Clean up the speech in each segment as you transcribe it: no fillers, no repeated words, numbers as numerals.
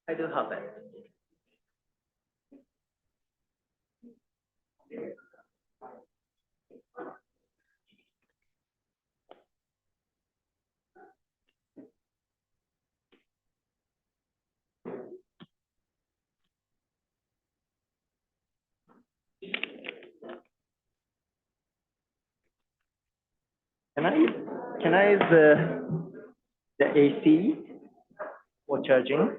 I do have it. Can I use the AC for charging?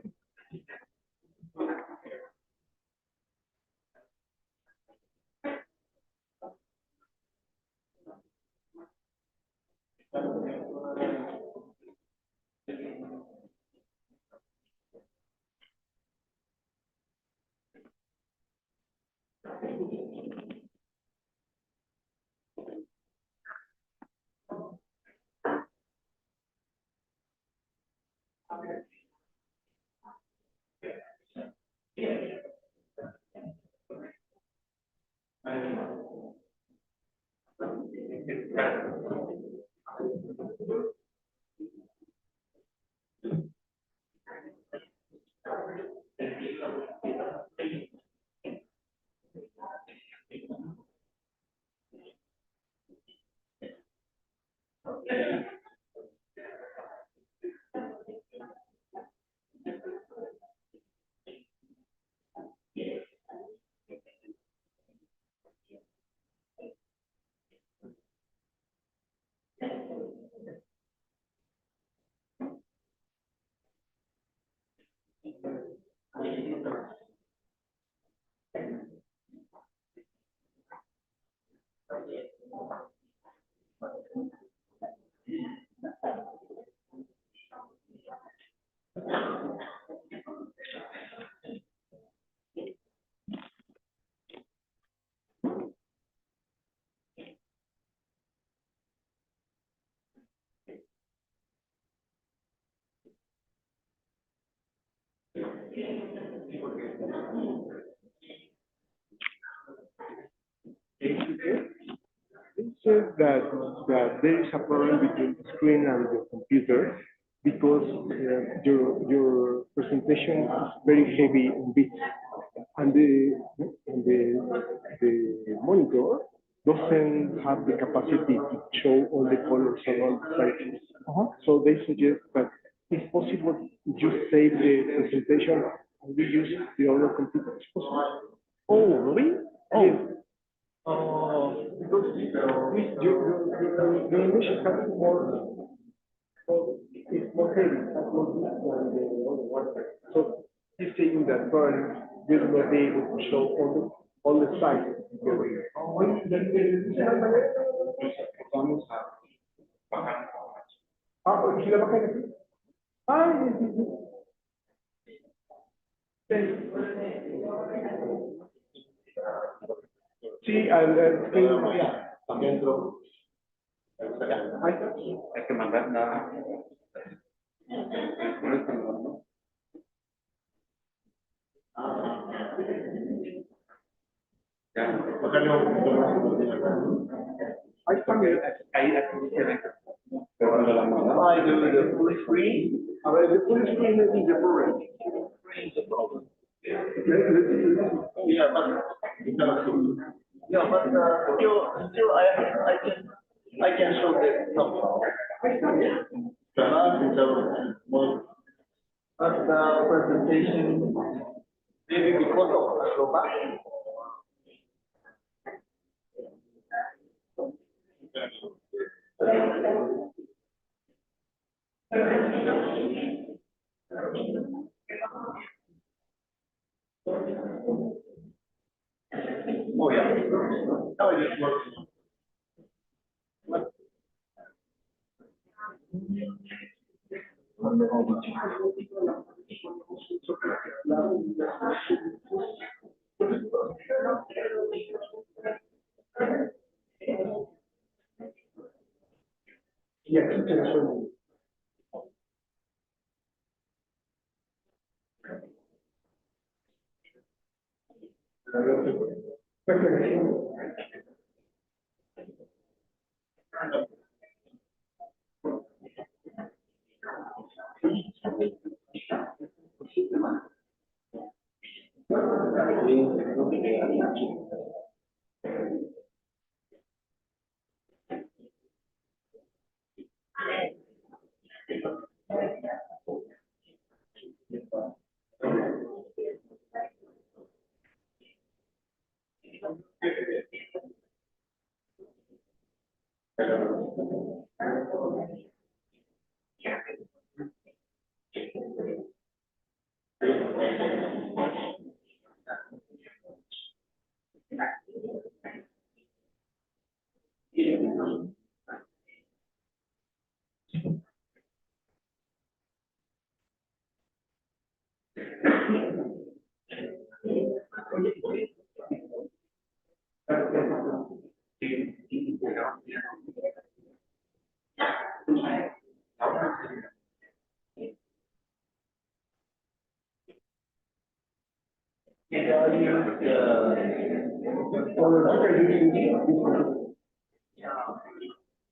It says that there is a problem between the screen and the computer because your presentation is very heavy in bits, and the monitor doesn't have the capacity to show all the colors and all the sizes. So they suggest that it's possible you save the presentation and we use the other computer. It's possible. Oh, really? Oh. Yes. Because your English has more, it's more heavy, has more deep than the other one. So he's saying that probably you will not be able to show all the sizes. ¿Y la baja aquí? Sí. Sí, También entró. Hay que mandar nada. ahí también. I do the full screen. A ver, the full screen is different. Yeah, but still I can show that somehow. But the presentation, maybe because of the global. Oh yeah. Now it just works. Y aquí te suena.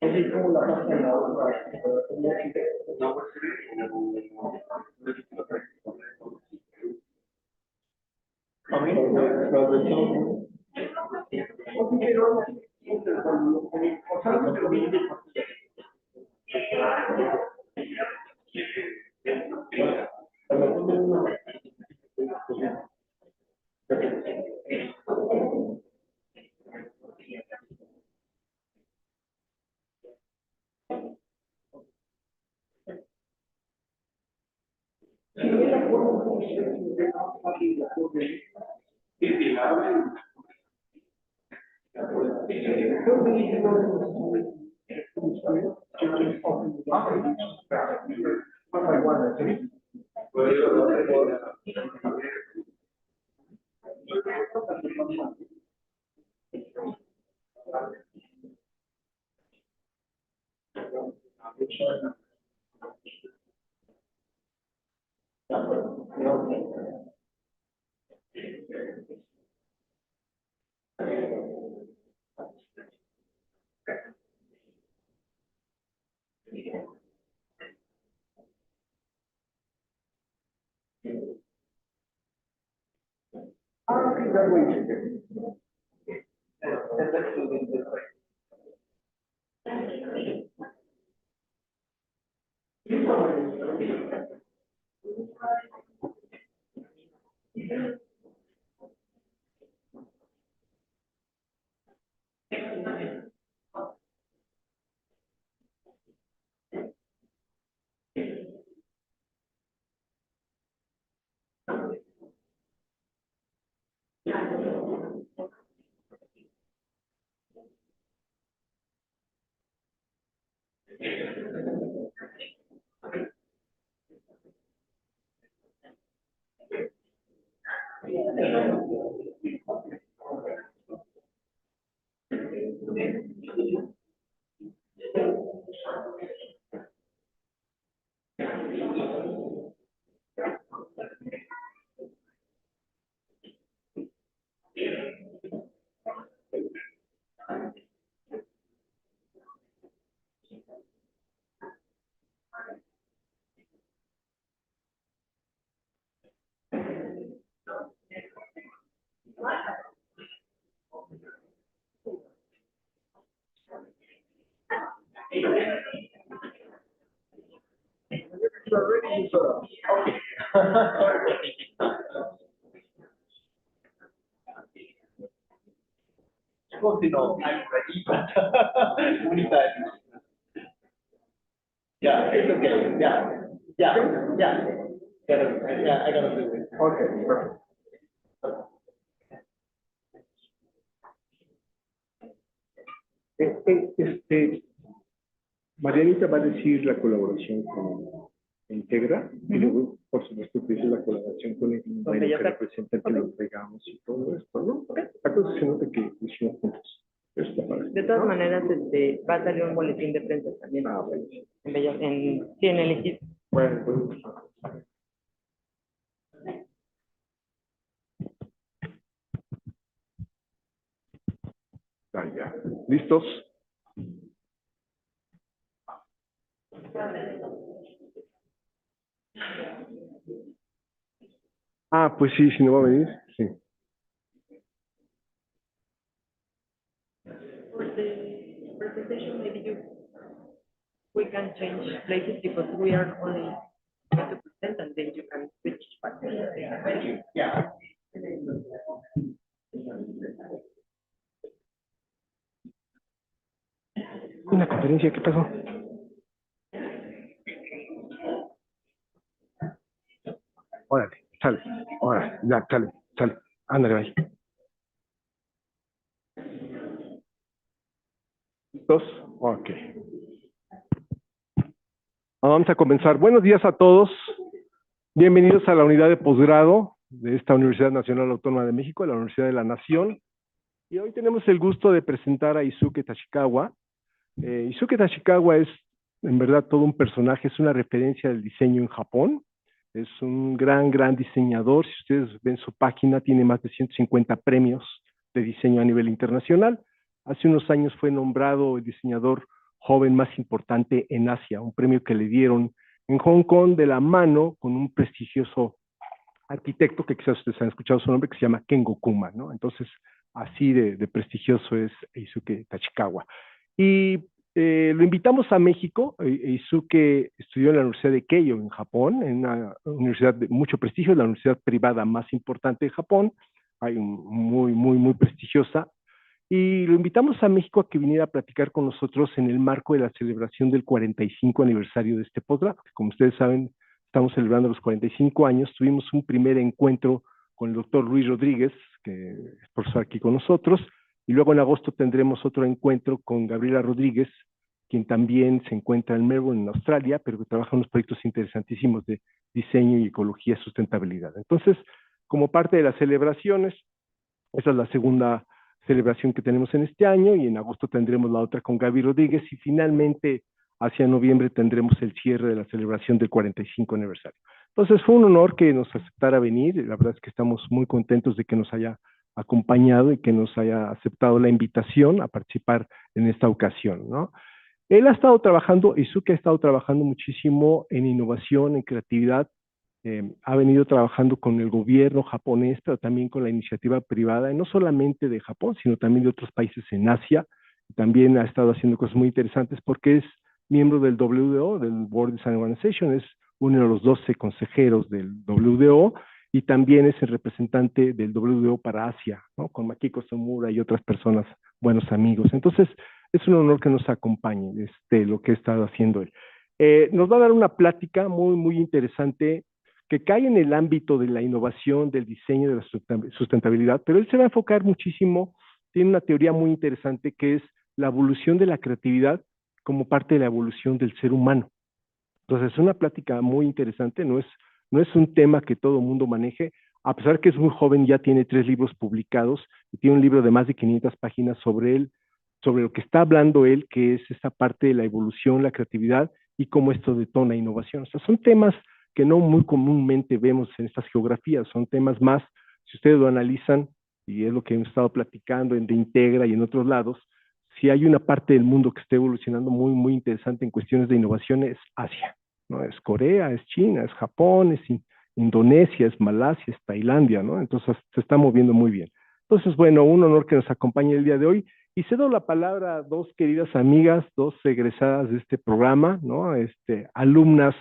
Así como la página already used. Continue. I'm ready, but unified. Yeah, it's okay. Yeah. I gotta do it. Okay, perfect. Marianita va a decir la colaboración con integra y luego, por supuesto, que dice la colaboración con el que representa que lo entregamos y todo esto, ¿no? La cosa se nota que lo hicimos juntos. De todas maneras, va a salir un boletín de prensa también. Ah, bueno. Sí, en el equipo. Bueno. Ya. ¿Listos? Ah, pues sí, si no va a venir, sí. For the presentation, maybe we can change places because we are only going to present and then you can switch back. Yeah. Una conferencia, ¿qué pasó? Órale, sale. Órale, ya, sale. Ándale, bye. ¿Listos? Ok. Vamos a comenzar. Buenos días a todos. Bienvenidos a la unidad de posgrado de esta Universidad Nacional Autónoma de México, la Universidad de la Nación. Y hoy tenemos el gusto de presentar a Eisuke Tachikawa. Eisuke Tachikawa es, en verdad, todo un personaje, es una referencia del diseño en Japón. Es un gran diseñador. Si ustedes ven su página, tiene más de 150 premios de diseño a nivel internacional. Hace unos años fue nombrado el diseñador joven más importante en Asia, un premio que le dieron en Hong Kong de la mano con un prestigioso arquitecto que quizás ustedes han escuchado su nombre, que se llama Kengo Kuma, ¿no? Entonces, así de prestigioso es Eisuke Tachikawa. Y lo invitamos a México. Eisuke estudió en la Universidad de Keio en Japón, en una universidad de mucho prestigio, la universidad privada más importante de Japón, hay muy prestigiosa. Y lo invitamos a México a que viniera a platicar con nosotros en el marco de la celebración del 45 aniversario de este posgrado. Como ustedes saben, estamos celebrando los 45 años. Tuvimos un primer encuentro con el doctor Luis Rodríguez, que es profesor aquí con nosotros, y luego en agosto tendremos otro encuentro con Gabriela Rodríguez, quien también se encuentra en Melbourne, en Australia, pero que trabaja en unos proyectos interesantísimos de diseño y ecología y sustentabilidad. Entonces, como parte de las celebraciones, esa es la segunda celebración que tenemos en este año, y en agosto tendremos la otra con Gaby Rodríguez, y finalmente hacia noviembre tendremos el cierre de la celebración del 45 aniversario. Entonces fue un honor que nos aceptara venir. La verdad es que estamos muy contentos de que nos haya acompañado y que nos haya aceptado la invitación a participar en esta ocasión, ¿no? Él ha estado trabajando, Eisuke ha estado trabajando muchísimo en innovación, en creatividad. Ha venido trabajando con el gobierno japonés, pero también con la iniciativa privada, y no solamente de Japón, sino también de otros países en Asia. También ha estado haciendo cosas muy interesantes porque es miembro del WDO, del World Design Organization, es uno de los 12 consejeros del WDO, y también es el representante del WDO para Asia, ¿no? Con Makiko Somura y otras personas, buenos amigos. Entonces, es un honor que nos acompañe lo que ha estado haciendo él. Nos va a dar una plática muy interesante que cae en el ámbito de la innovación, del diseño, de la sustentabilidad, pero él se va a enfocar muchísimo, tiene una teoría muy interesante que es la evolución de la creatividad como parte de la evolución del ser humano. Entonces es una plática muy interesante, no es un tema que todo el mundo maneje, a pesar que es muy joven, ya tiene 3 libros publicados y tiene un libro de más de 500 páginas sobre él, sobre lo que está hablando él, que es esta parte de la evolución, la creatividad y cómo esto detona innovación. O sea, son temas que no muy comúnmente vemos en estas geografías, son temas más, si ustedes lo analizan, y es lo que hemos estado platicando en de Integra y en otros lados, si hay una parte del mundo que esté evolucionando muy interesante en cuestiones de innovación es Asia, ¿no? Es Corea, es China, es Japón, es Indonesia, es Malasia, es Tailandia, ¿no? Entonces se está moviendo muy bien. Entonces, bueno, un honor que nos acompañe el día de hoy. Y cedo la palabra a 2 queridas amigas, 2 egresadas de este programa, ¿no? Alumnas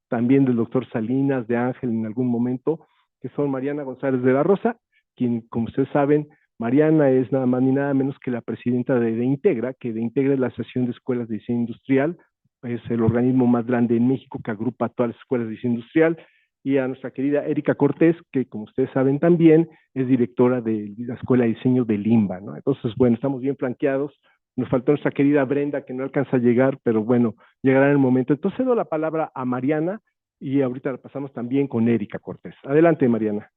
también del doctor Salinas, de Ángel en algún momento, que son Mariana González de la Rosa, quien, como ustedes saben, Mariana es nada más ni nada menos que la presidenta de Integra, que de Integra es la Asociación de Escuelas de Diseño Industrial, es el organismo más grande en México que agrupa a todas las escuelas de diseño industrial, y a nuestra querida Erika Cortés, que como ustedes saben también es directora de la Escuela de Diseño de Limba, ¿no? Entonces, bueno, estamos bien flanqueados. Nos faltó nuestra querida Brenda, que no alcanza a llegar, pero bueno, llegará en el momento. Entonces, cedo la palabra a Mariana y ahorita la pasamos también con Erika Cortés. Adelante, Mariana.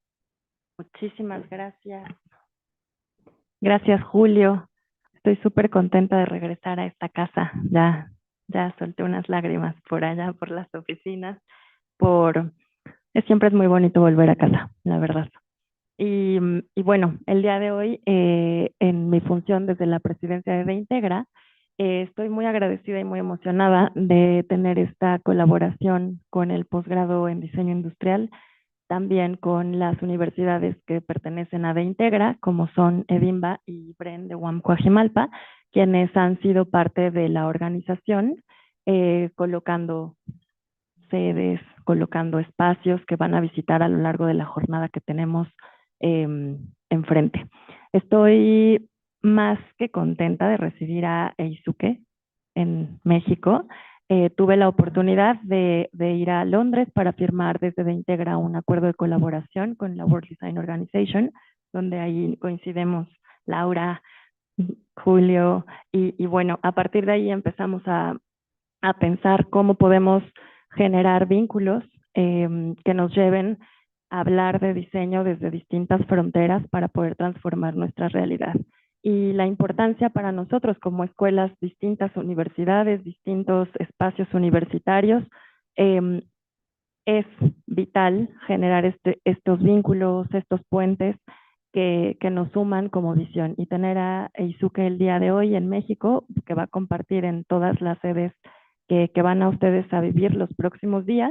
Muchísimas gracias. Gracias, Julio. Estoy súper contenta de regresar a esta casa. Ya solté unas lágrimas por allá, por las oficinas, siempre es muy bonito volver a casa, la verdad. Y bueno, el día de hoy, en mi función desde la presidencia de Integra, estoy muy agradecida y muy emocionada de tener esta colaboración con el posgrado en diseño industrial, también con las universidades que pertenecen a Integra, como son Edimba y Bren de UAM Coajimalpa, quienes han sido parte de la organización, colocando sedes, colocando espacios que van a visitar a lo largo de la jornada que tenemos enfrente. Estoy más que contenta de recibir a Eisuke en México. Tuve la oportunidad de ir a Londres para firmar desde Integra un acuerdo de colaboración con la World Design Organization, donde ahí coincidimos Laura, Julio, y bueno, a partir de ahí empezamos a pensar cómo podemos generar vínculos que nos lleven a hablar de diseño desde distintas fronteras para poder transformar nuestra realidad. Y la importancia para nosotros como escuelas, distintas universidades, distintos espacios universitarios, es vital generar estos vínculos, estos puentes que nos suman como visión. Y tener a Eisuke el día de hoy en México, que va a compartir en todas las sedes que van a ustedes a vivir los próximos días,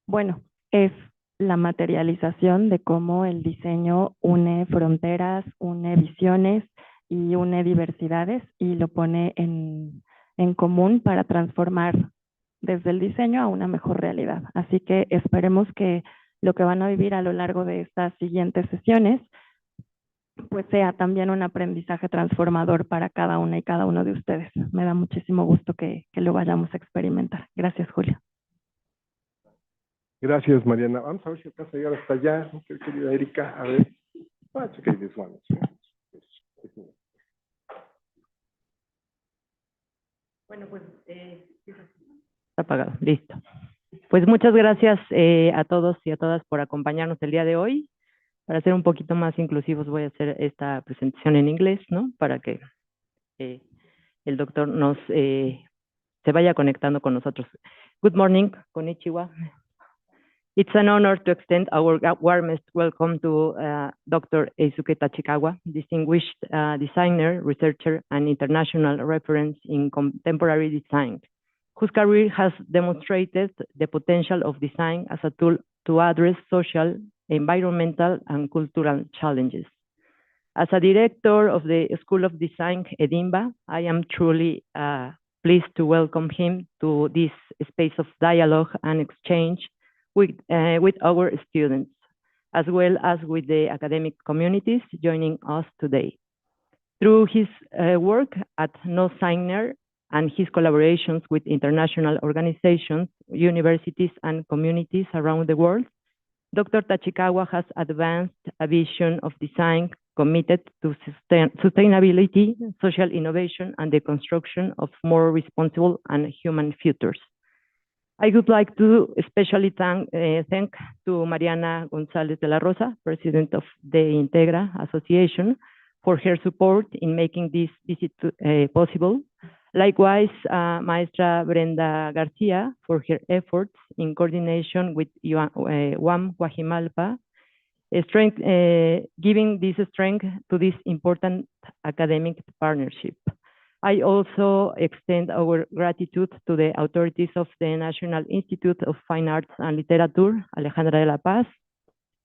bueno, es la materialización de cómo el diseño une fronteras, une visiones y une diversidades y lo pone en común para transformar desde el diseño a una mejor realidad. Así que esperemos que lo que van a vivir a lo largo de estas siguientes sesiones pues sea también un aprendizaje transformador para cada una y cada uno de ustedes. Me da muchísimo gusto que lo vayamos a experimentar. Gracias, Julio. Gracias, Mariana. Vamos a ver si alcanza a llegar hasta allá, querida Erika. A ver. Okay, this one. Bueno, pues está apagado, listo. Pues muchas gracias a todos y a todas por acompañarnos el día de hoy. Para ser un poquito más inclusivos voy a hacer esta presentación en inglés, ¿no? Para que el doctor se vaya conectando con nosotros. Good morning, konnichiwa. It's an honor to extend our warmest welcome to Dr. Eisuke Tachikawa, distinguished designer, researcher, and international reference in contemporary design, whose career has demonstrated the potential of design as a tool to address social, environmental, and cultural challenges. As a director of the School of Design, Edimba, I am truly pleased to welcome him to this space of dialogue and exchange with our students, as well as with the academic communities joining us today. Through his work at NOSIGNER and his collaborations with international organizations, universities, and communities around the world, Dr. Tachikawa has advanced a vision of design committed to sustainability, social innovation, and the construction of more responsible and human futures. I would like to especially thank to Mariana González de la Rosa, President of the Integra Association, for her support in making this visit possible. Likewise, Maestra Brenda Garcia for her efforts in coordination with UAM Coajimalpa, giving this strength to this important academic partnership. I also extend our gratitude to the authorities of the National Institute of Fine Arts and Literature, Alejandra de la Paz,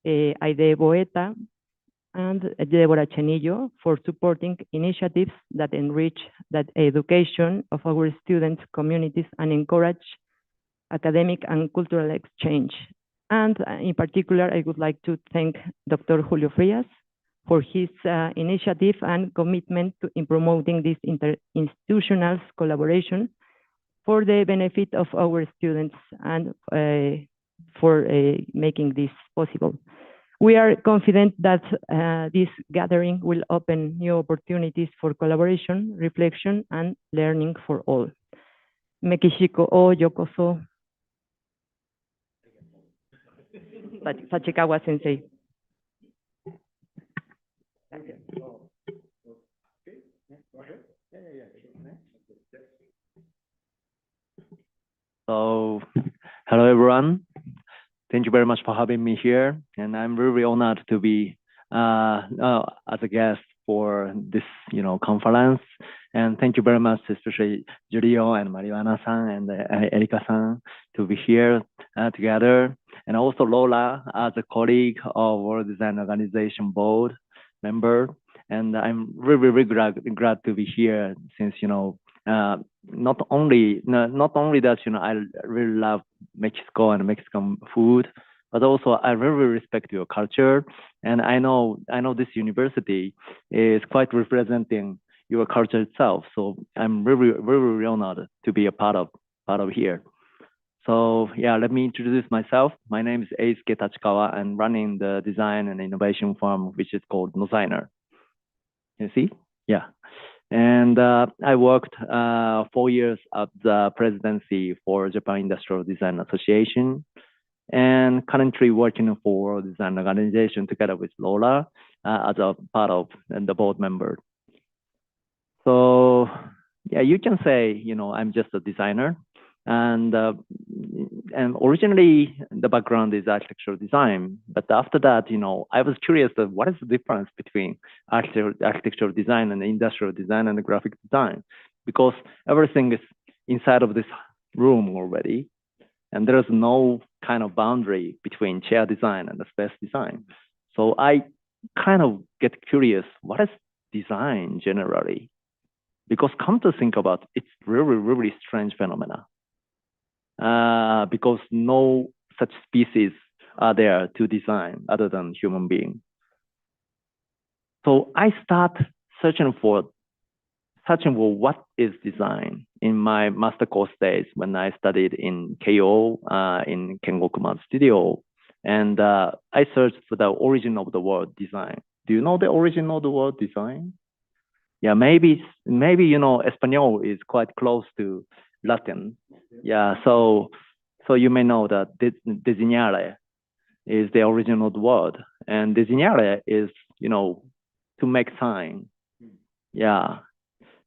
Aide Boeta, and Deborah Chenillo for supporting initiatives that enrich the education of our students, communities, and encourage academic and cultural exchange. And in particular, I would like to thank Dr. Julio Frias for his initiative and commitment in promoting this interinstitutional collaboration for the benefit of our students and for making this possible. We are confident that this gathering will open new opportunities for collaboration, reflection, and learning for all. Mekishiko o yokoso. Tachikawa sensei. So, hello everyone. Thank you very much for having me here, and I'm really honored to be as a guest for this, conference. And thank you very much, especially Julio and Mariana-san and Erika-san, to be here together, and also Lola as a colleague of our design organization board member. And I'm really glad to be here, since not only that I really love Mexico and Mexican food, but also I really respect your culture, and I know this university is quite representing your culture itself. So I'm really honored to be a part of here. So yeah, let me introduce myself. My name is Eisuke Tachikawa. I'm running the design and innovation firm, which is called NOSIGNER. You see? Yeah. And I worked 4 years at the presidency for Japan Industrial Design Association, and currently working for design organization together with Lola as a part of the board member. So yeah, you can say, I'm just a designer, and originally the background is architectural design, but after that, I was curious that what is the difference between architectural design and industrial design and the graphic design, because everything is inside of this room already, and there is no kind of boundary between chair design and the space design. So I kind of get curious, what is design generally? Because come to think about it, it's really strange phenomena. Because no such species are there to design other than human being. So I start searching for what is design in my master course days when I studied in Keio in Kengokuman Studio, and I searched for the origin of the word design. Do you know the origin of the word design? Yeah, maybe Espanol is quite close to Latin. Yeah, so you may know that diseñare is the original word, and diseñare is to make sign. Yeah.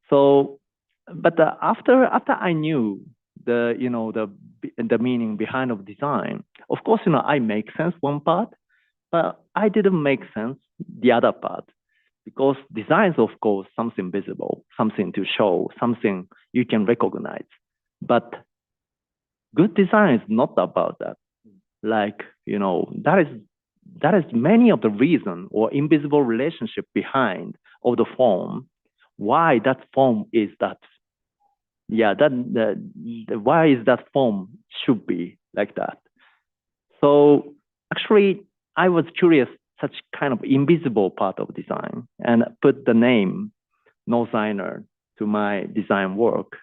So, but after I knew the meaning behind of design, of course I make sense one part, but I didn't make sense the other part, because design is of course something visible, something to show, something you can recognize. But good design is not about that. Like, that is many of the reason or invisible relationship behind of the form, why that form is that. Yeah, why is that form should be like that. So actually, I was curious such kind of invisible part of design, and put the name NOSIGNER to my design work,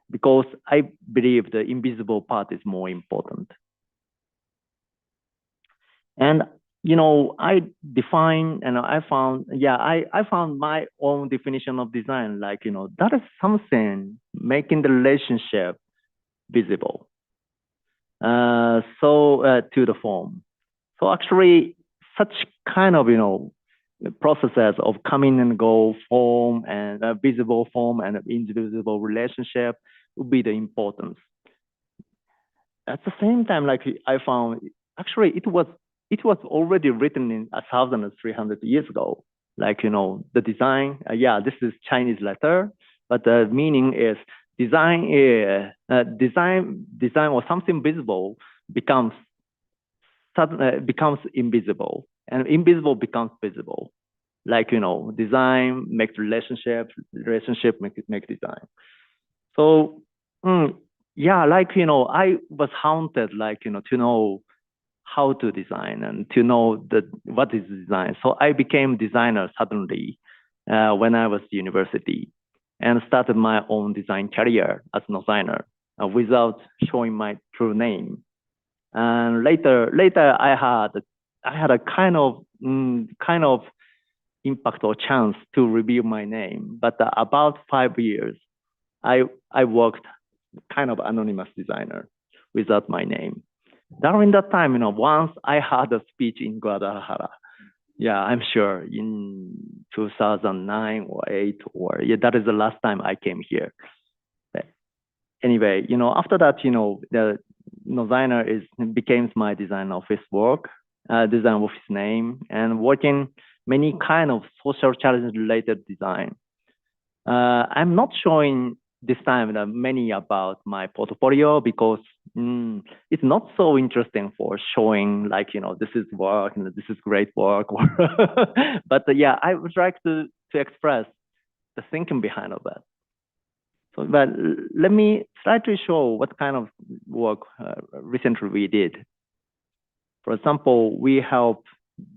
because I believe the invisible part is more important. And I define, and I found my own definition of design, like that is something making the relationship visible, to the form. So actually, such kind of processes of coming and go form and visible form and invisible relationship would be the importance. At the same time, like I found, actually it was already written in 1,300 years ago. Like the design, this is Chinese letter, but the meaning is design or something visible becomes invisible, and invisible becomes visible. Like design makes relationship make design. So yeah, like, I was haunted, like, to know how to design and to know what is design. So I became designer suddenly when I was university and started my own design career as a designer without showing my true name. And later I had a kind of impact or chance to reveal my name. But about 5 years, I worked kind of anonymous designer without my name. During that time, once I had a speech in Guadalajara. Yeah, I'm sure in 2009 or 8 or yeah, that is the last time I came here. But anyway, after that, the designer became my design office work, design office name, and working many kind of social challenge related design. I'm not showing this time many about my portfolio because it's not so interesting for showing like, this is work and this is great work. But yeah, I would like to express the thinking behind of that. So, but let me try to show what kind of work recently we did. For example, we helped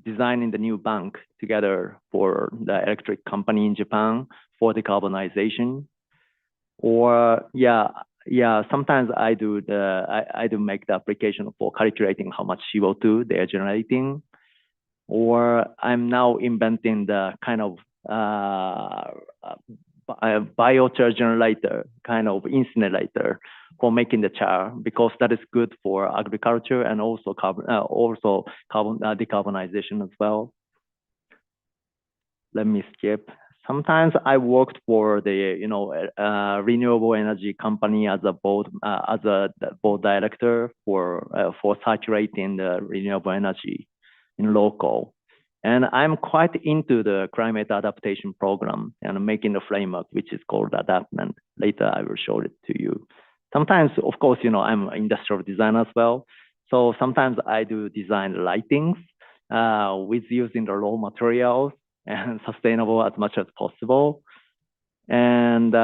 designing the new bank together for the electric company in Japan for decarbonization. Or sometimes I do make the application for calculating how much CO2 they are generating. Or I'm now inventing the kind of biochar generator, kind of incinerator for making the char, because that is good for agriculture and also carbon decarbonization as well. Let me skip. Sometimes I worked for the renewable energy company as a board director for circulating the renewable energy in local. And I'm quite into the climate adaptation program and making the framework, which is called adaptment. Later, I will show it to you. Sometimes, of course, I'm an industrial designer as well. So sometimes I do design lightings with using the raw materials and sustainable as much as possible. And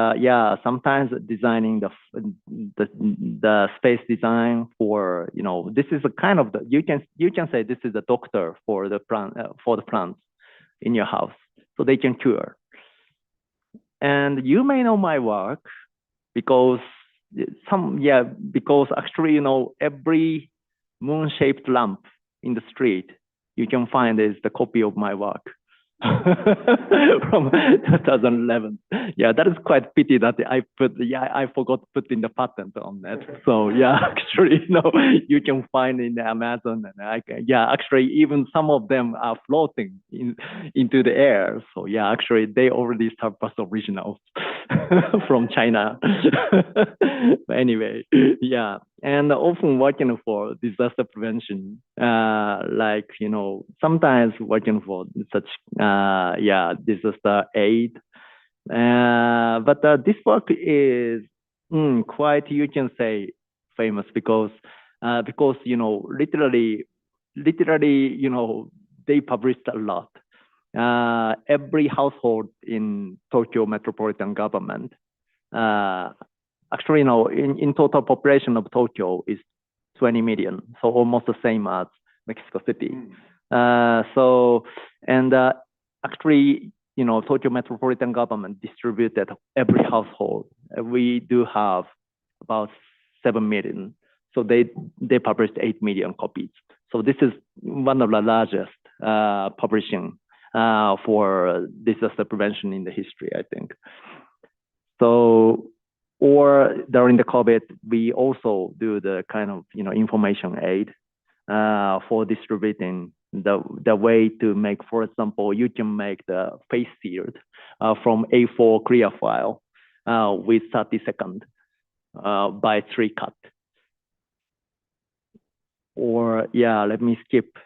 sometimes designing the space design for, this is a kind of you can say this is a doctor for the plants in your house, so they can cure. And you may know my work because actually, every moon-shaped lamp in the street you can find is the copy of my work. From 2011. Yeah, that is quite pity that I forgot to put in the patent on that. So yeah, actually, you can find in the Amazon, and actually even some of them are floating into the air. So yeah, actually they already surpassed originals from China. But anyway, yeah, and often working for disaster prevention, sometimes working for such disaster aid. But this work is quite, you can say, famous because literally, they published a lot. Every household in Tokyo metropolitan government, actually, in total population of Tokyo is 20 million, so almost the same as Mexico City. Actually, Tokyo metropolitan government distributed every household. We do have about 7 million. So they published 8 million copies. So this is one of the largest publishing for disaster prevention in the history, I think. So, or during the COVID, we also do the kind of, information aid for distributing the way to make, for example, you can make the face shield from A4 clear file with 30 seconds by 3 cut. Or let me skip.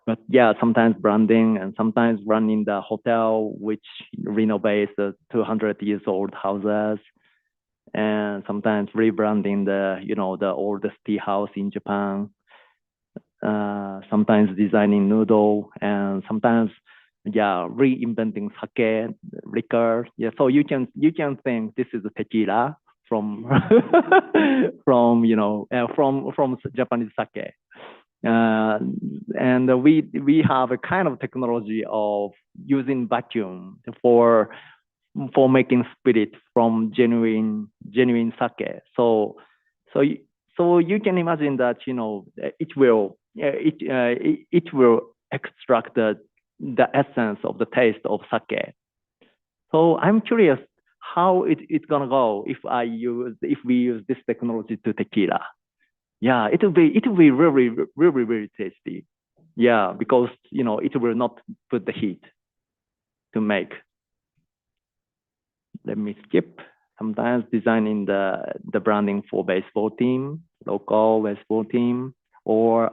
But yeah, sometimes branding and sometimes running the hotel, which renovates the 200 years old houses. And sometimes rebranding the oldest tea house in Japan. Sometimes designing noodle, and sometimes reinventing sake liquor. Yeah, so you can think this is a tequila from from Japanese sake. And we have a kind of technology of using vacuum for making spirit from genuine sake. So you can imagine that it will extract the essence of the taste of sake. So I'm curious how it's gonna go if we use this technology to tequila. Yeah, it will be really tasty. Yeah, because it will not put the heat to make. Let me skip. Sometimes designing the branding for baseball team, local baseball team, or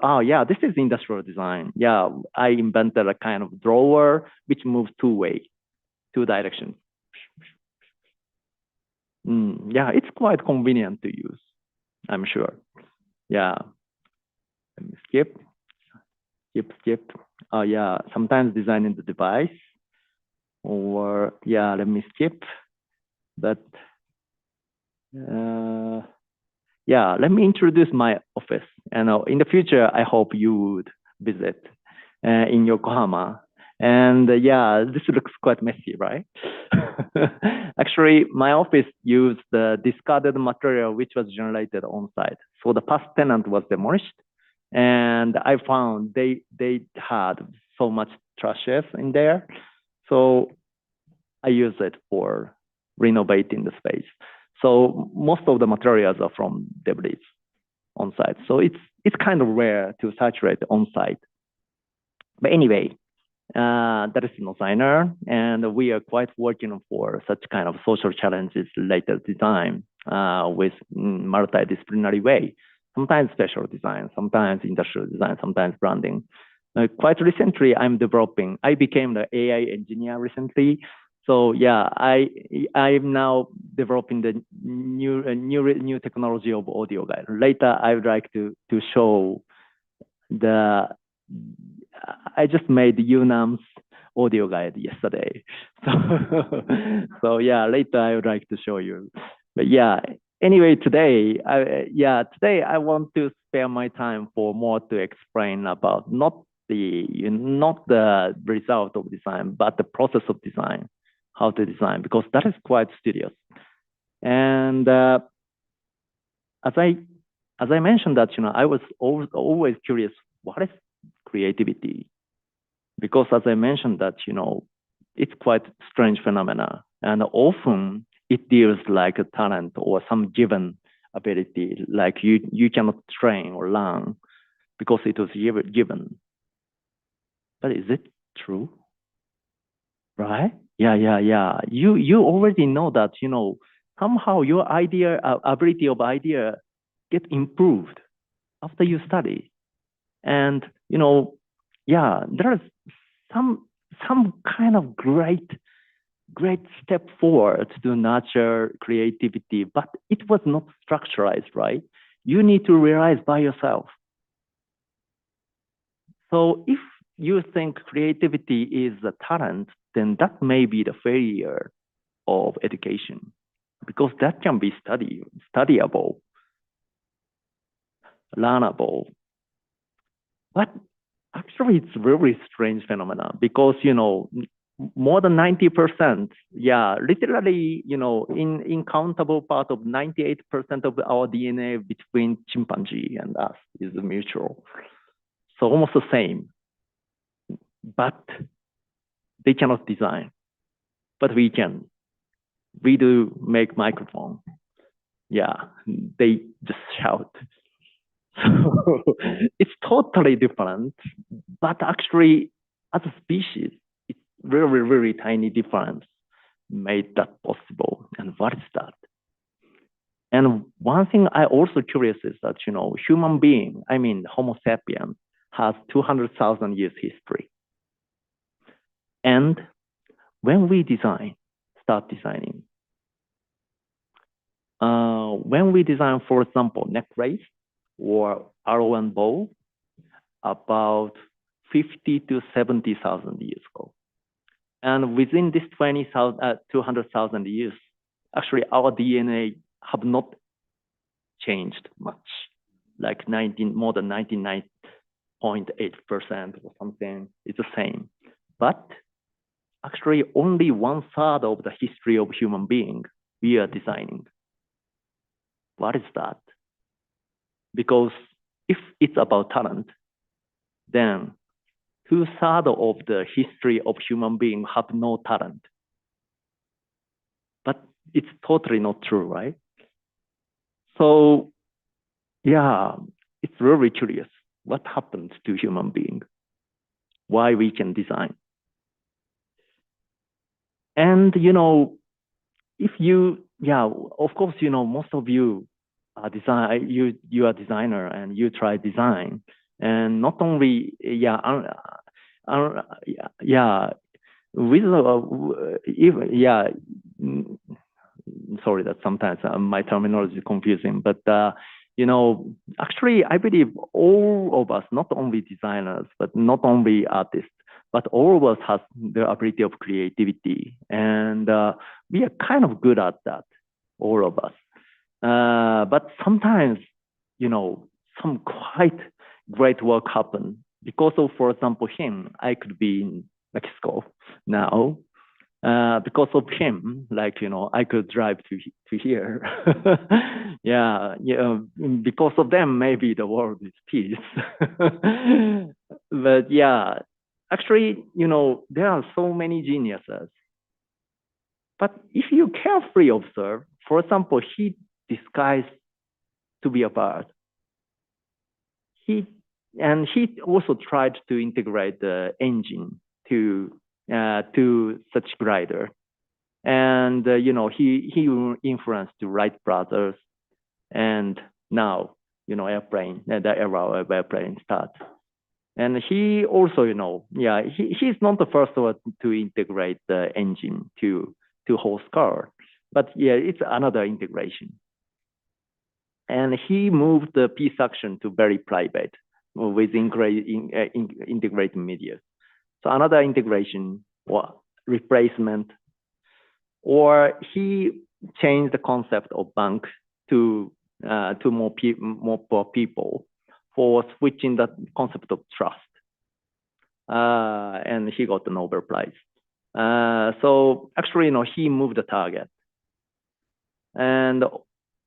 this is industrial design. Yeah, I invented a kind of drawer which moves two directions. Yeah, it's quite convenient to use, I'm sure. Yeah, let me skip. Yeah, sometimes designing the device, or yeah, let me skip. But yeah, let me introduce my office. And in the future, I hope you would visit in Yokohama. And yeah, this looks quite messy, right? Actually, my office used the discarded material which was generated on site. So the past tenant was demolished, and I found they had so much trashes in there. So I use it for renovating the space. So most of the materials are from debris on site. So it's kind of rare to saturate on site. But anyway, that is NOSIGNER, and we are quite working for such kind of social challenges related design with multidisciplinary way. Sometimes special design, sometimes industrial design, sometimes branding. Quite recently, I became the AI engineer recently. So yeah, I'm now developing the new technology of audio guide. Later, I would like to show I just made UNAM's audio guide yesterday. So yeah, later I would like to show you. But yeah, anyway, today I want to spare my time for more to explain about not the result of design, but the process of design, how to design, because that is quite studious. And as I mentioned that I was always curious, what is creativity? Because as I mentioned that it's quite strange phenomena, and often it deals like a talent or some given ability, like you cannot train or learn because it was given. But is it true? Right? Yeah. You already know that somehow your ability of idea get improved after you study, and there is some kind of great step forward to nurture creativity, but it was not structurized, right? You need to realize by yourself. So if you think creativity is a talent, then that may be the failure of education, because that can be studyable, learnable. But actually, it's very strange phenomenon, because more than 90%, literally, in incountable part of 98% of our DNA between chimpanzee and us is mutual. So almost the same, but they cannot design, but we can. We do make microphone. Yeah, they just shout. So it's totally different, but actually, as a species, it's very tiny difference made that possible. And what is that? And one thing I also curious is that human being, I mean Homo sapiens, has 200,000 years history. And when we start designing, when we design, for example, necklace or arrow and bow, about 50 to 70,000 years ago. And within this 200,000 years, actually our DNA have not changed much, like more than 99.8% or something. It's the same. But actually, only 1/3 of the history of human being we are designing. What is that? Because if it's about talent, then 2/3 of the history of human being have no talent. But it's totally not true, right? So, yeah, it's really curious. What happens to human being? Why we can design? And, if you, of course, most of you are you are designer and you try design. And not only, sorry that sometimes my terminology is confusing, but actually I believe all of us, not only designers, but not only artists, but all of us has the ability of creativity, and we are kind of good at that, all of us. But sometimes, some quite great work happen because of, for example, him. I could be in Mexico now. Because of him, I could drive to here. Because of them, maybe the world is peace. But yeah, actually, there are so many geniuses. But if you carefully observe, for example, he disguised to be a bird. He also tried to integrate the engine to such glider, and he influenced the Wright brothers, and now the era of airplane starts. And he also he's not the first one to integrate the engine to horse car, but it's another integration. And he moved the P section to very private with integrated media. So another integration or replacement, or he changed the concept of bank to more people for switching the concept of trust, and he got the Nobel Prize. So actually, he moved the target, and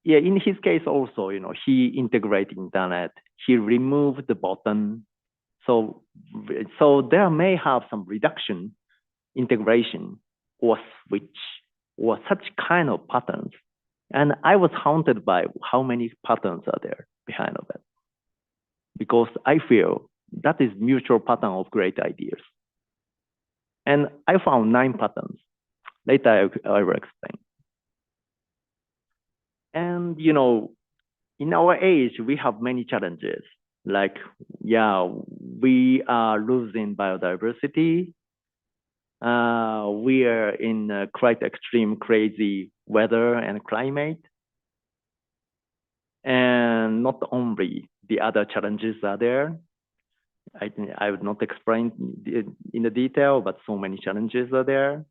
in his case also, he integrated internet. He removed the button. So there may have some reduction, integration, or switch, or such kind of patterns. And I was haunted by how many patterns are there behind of it. Because I feel that is mutual pattern of great ideas. And I found 9 patterns. Later I will explain. And in our age, we have many challenges. Like, we are losing biodiversity. We are in quite extreme, crazy weather and climate. And not only the other challenges are there. I would not explain in the detail, but so many challenges are there.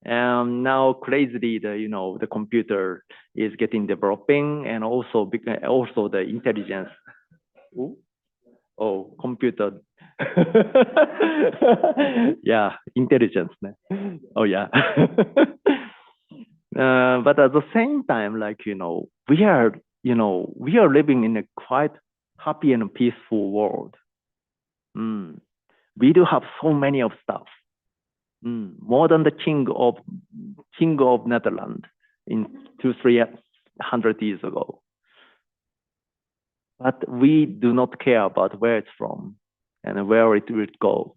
Now, crazily, the computer is getting developing, and also the intelligence. Oh, computer. Intelligence. Oh, yeah. But at the same time, we are living in a quite happy and peaceful world. We do have so many of stuff. More than the king of Netherlands in 200-300 years ago. But we do not care about where it's from and where it will go.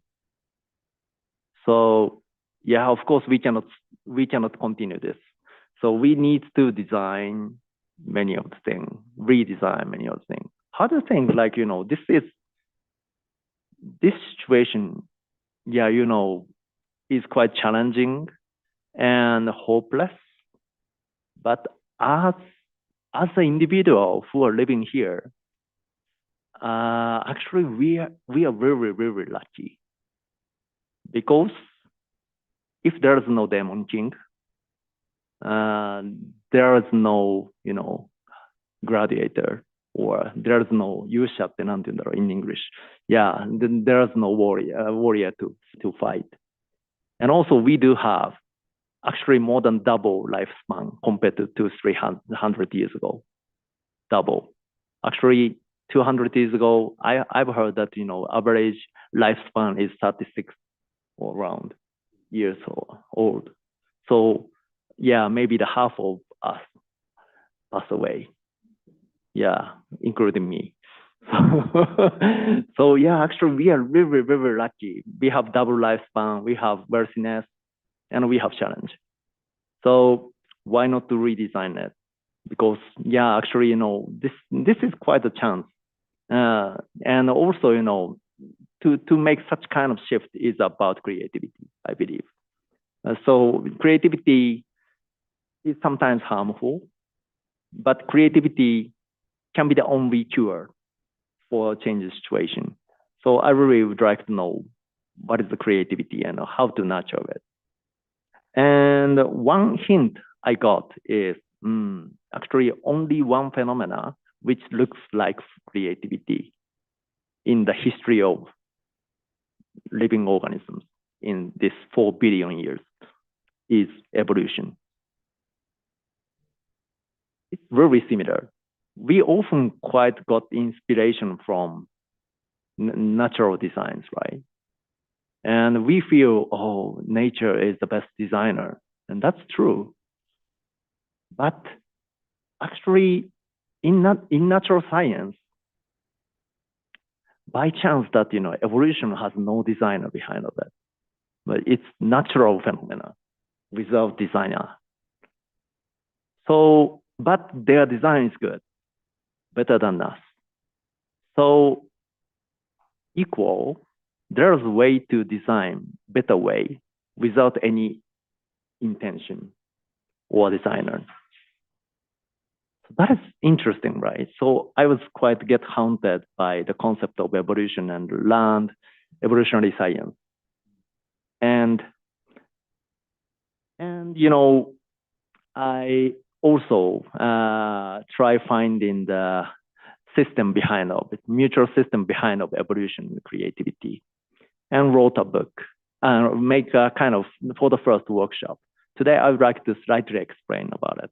So of course we cannot continue this. So we need to design many of the things, redesign many of the things. Other things this situation, is quite challenging and hopeless. But as an individual who are living here, actually we are very, very lucky, because if there is no Demon King, there is no, gladiator, or there is no 유샷 in English. Yeah, then there is no warrior to fight. And also we do have actually more than double lifespan compared to 300 years ago. Double. Actually, 200 years ago, I've heard that, average lifespan is 36 or around years old. So yeah, maybe the half of us pass away. Yeah, including me. So yeah, actually we are very, very lucky. We have double lifespan, we have worthiness, and we have challenge. So why not to redesign it? Because yeah, actually, this is quite a chance. And also, to make such kind of shift is about creativity, I believe. So creativity is sometimes harmful, but creativity can be the only cure for change situation. So I really would like to know what is the creativity and how to nurture it. And one hint I got is actually only one phenomena which looks like creativity in the history of living organisms in this 4 billion years is evolution. It's very similar. We often quite got inspiration from natural designs, right? And we feel, oh, nature is the best designer. And that's true. But actually, in natural science, by chance that, evolution has no designer behind of it, but it's natural phenomena without designer. So, but their design is good, better than us. So there's a way to design better way without any intention or designer. So that is interesting, right? So I was quite get haunted by the concept of evolution and learned evolutionary science. And I also try finding the system behind of it, mutual system behind of evolution and creativity, and wrote a book, make a kind of, for the first workshop. Today, I would like to slightly explain about it.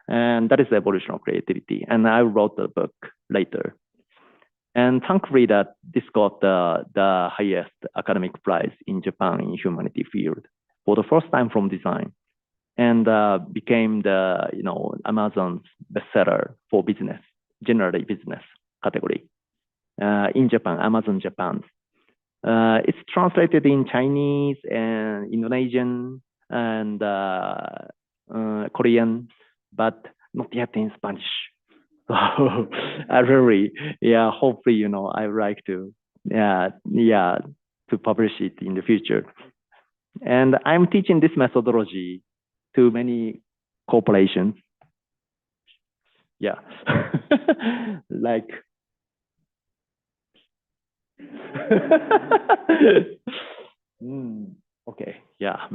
And that is evolution of creativity. And I wrote the book later. And thankfully that this got the highest academic prize in Japan in humanity field for the first time from design, and became the Amazon's bestseller for business, generally business category in Japan, Amazon Japan. It's translated in Chinese and Indonesian and Korean, but not yet in Spanish. So I really, hopefully, I would like to, to publish it in the future. And I'm teaching this methodology to many corporations. Yeah, like. Okay, have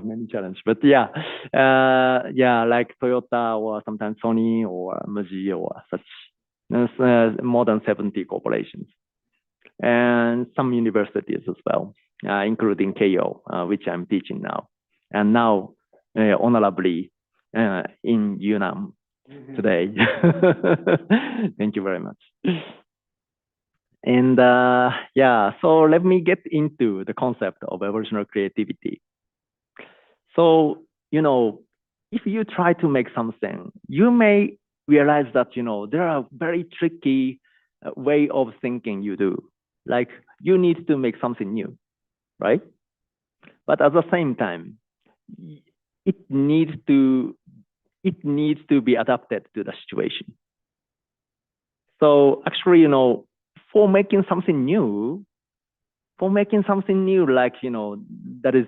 many challenges, but like Toyota or sometimes Sony or Muji or such, more than 70 corporations, and some universities as well, including Keio, which I'm teaching now, and now honorably in UNAM today. Thank you very much. And so let me get into the concept of evolutionary creativity. So, if you try to make something, you may realize that, there are very tricky way of thinking you do. Like you need to make something new, right? But at the same time, it needs to be adapted to the situation. So actually, for making something new, like, that is,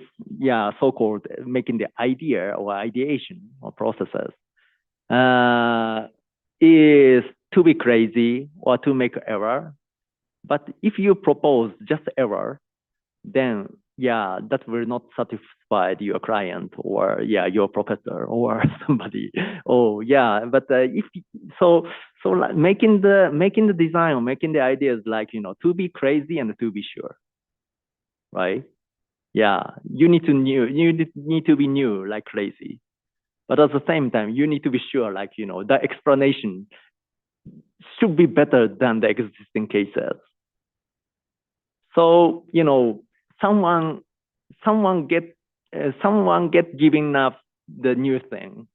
so-called making the idea or ideation or processes, is to be crazy or to make error. But if you propose just error, then yeah, that will not satisfy your client or yeah, your professor or somebody. Oh yeah, but if so, like making the design or making the ideas like to be crazy and to be sure, right? Yeah, you need to be new like crazy, but at the same time you need to be sure like the explanation should be better than the existing cases. So someone get giving up the new thing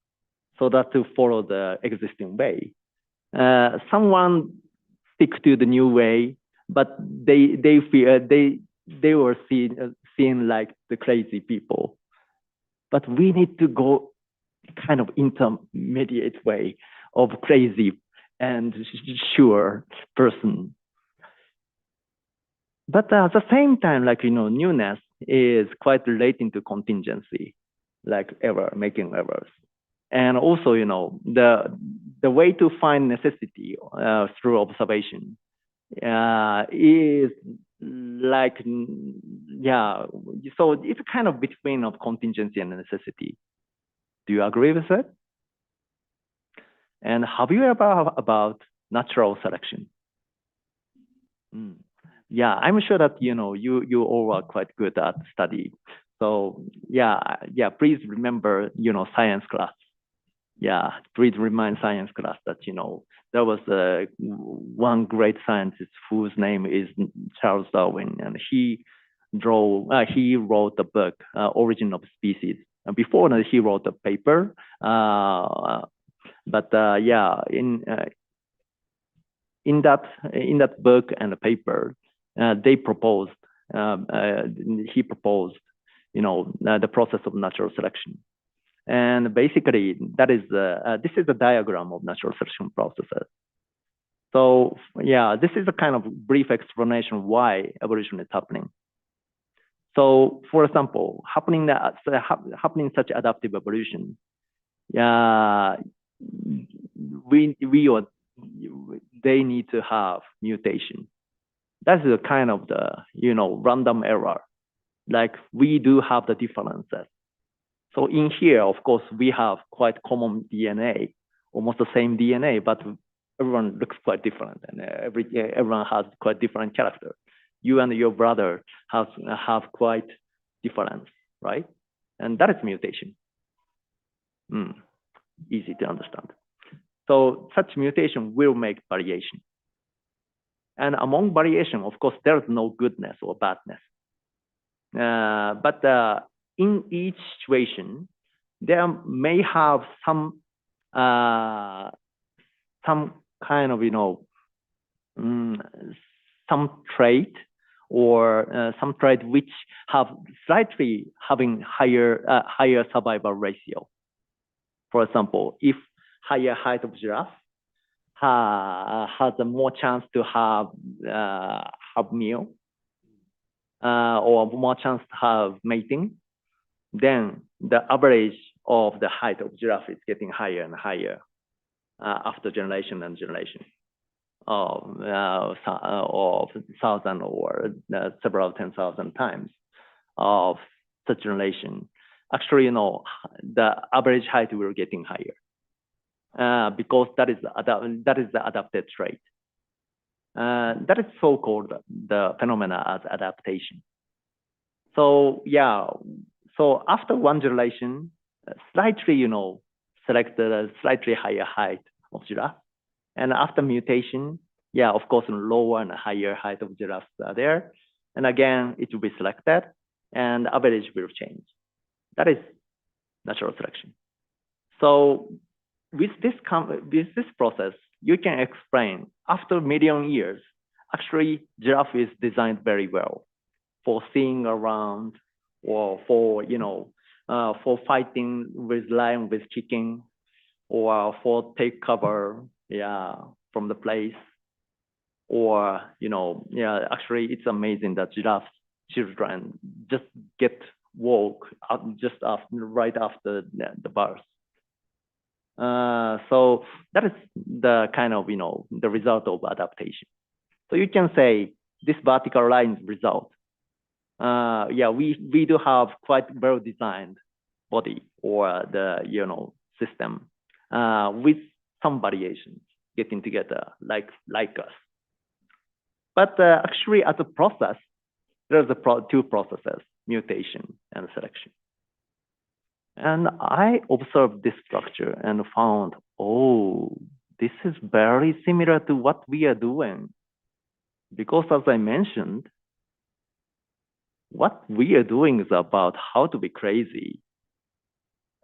so that to follow the existing way. Someone stick to the new way, but they feel they were seen like the crazy people. But we need to go kind of intermediate way of crazy and sure person. But at the same time, like newness is quite relating to contingency, like making errors. And also, the way to find necessity through observation is like, yeah, so it's kind of between of contingency and necessity. Do you agree with it? And have you ever about natural selection? Yeah, I'm sure that you all are quite good at study. So yeah, please remember science class. Yeah, please remind science class that there was one great scientist whose name is Charles Darwin, and he wrote the book Origin of Species. And before that, he wrote a paper. But yeah, in that book and the paper, he proposed the process of natural selection. And basically, that is this is a diagram of natural selection processes. So yeah, this is a kind of brief explanation why evolution is happening. So for example, happening such adaptive evolution, they need to have mutation. That's a kind of the random error. Like we do have the differences. So in here, of course, we have quite common DNA, almost the same DNA, but everyone looks quite different, and everyone has quite different character. You and your brother have quite difference, right? And that is mutation. Easy to understand. So such mutation will make variation. And among variation, of course, there's no goodness or badness. But in each situation, there may have some kind of some trait or some trait which have slightly having higher survival ratio. For example, if higher height of giraffe has a more chance to have meal or more chance to have mating, then the average of the height of giraffe is getting higher and higher after generation and generation of 1,000 or several 10,000 times of such generation. Actually, the average height will getting higher because that is the adapted trait. That is so-called the phenomena as adaptation. So yeah, so after one generation, slightly select the slightly higher height of giraffe, and after mutation, yeah, of course, lower and higher height of giraffes are there, and again it will be selected, and average will change. That is natural selection. So with this process, you can explain after a million years, actually giraffe is designed very well for seeing around or for fighting with lion with chicken or for take cover from the place or actually it's amazing that giraffe children just get woke up just right after the birth. So that is the kind of the result of adaptation. So you can say this vertical line is result, yeah, we do have quite well-designed body or the, system with some variations getting together like us. But actually, as a process, there's two processes: mutation and selection. And I observed this structure and found, oh, this is very similar to what we are doing. Because as I mentioned, what we are doing is about how to be crazy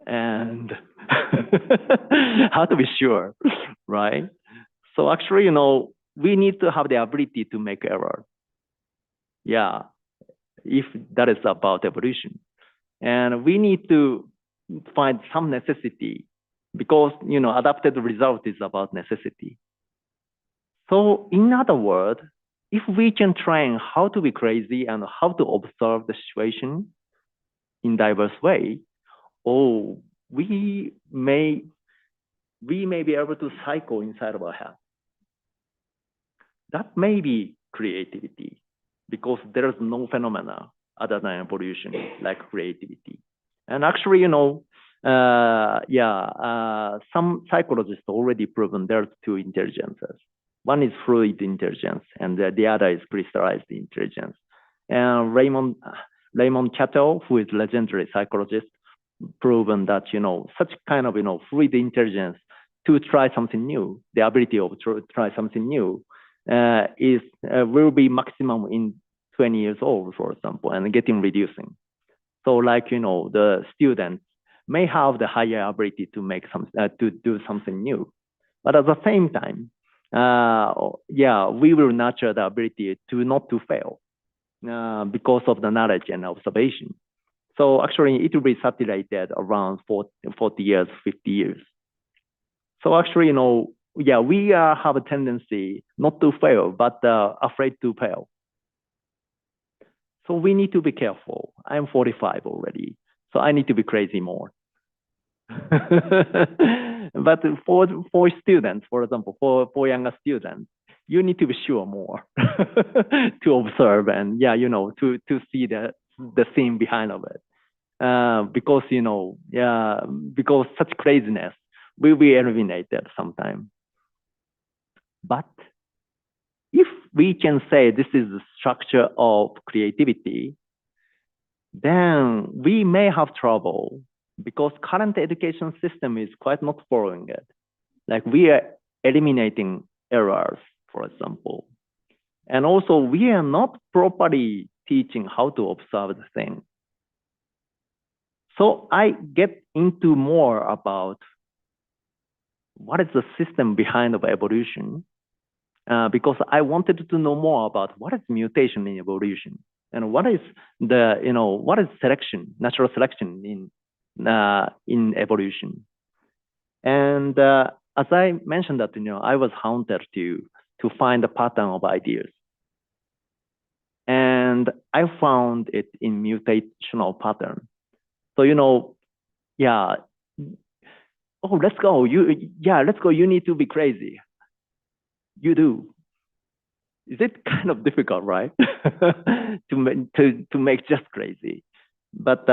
and how to be sure, right? So actually, we need to have the ability to make error. Yeah, if that is about evolution. And we need to find some necessity because, adapted result is about necessity. So in other words, if we can train how to be crazy and how to observe the situation in diverse way, we may be able to cycle inside of our head. That may be creativity, because there is no phenomena other than evolution like creativity. And actually, some psychologists already proven there's two intelligences. One is fluid intelligence, and the other is crystallized intelligence. And Raymond Chattel, who is legendary psychologist, proven that such kind of fluid intelligence to try something new, the ability of try something new, will be maximum in 20 years old, for example, and getting reducing. So like the students may have the higher ability to make to do something new, but at the same time, we will nurture the ability to not to fail because of the knowledge and observation. So actually, it will be saturated around 40 years, 50 years. So actually, we have a tendency not to fail, but afraid to fail. So we need to be careful. I'm 45 already, so I need to be crazy more. But for students, for example, for younger students, you need to be sure more to observe and to see the theme behind of it. Because because such craziness will be eliminated sometime. But if we can say this is the structure of creativity, then we may have trouble because current education system is quite not following it. Like we are eliminating errors, for example. And also we are not properly teaching how to observe the thing. So I get into more about what is the system behind of evolution, because I wanted to know more about what is mutation in evolution and what is what is selection, natural selection in evolution. And as I mentioned that I was haunted to find a pattern of ideas, and I found it in mutational pattern. So let's go. Let's go. You need to be crazy. You do. Is it kind of difficult, right? to make just crazy, but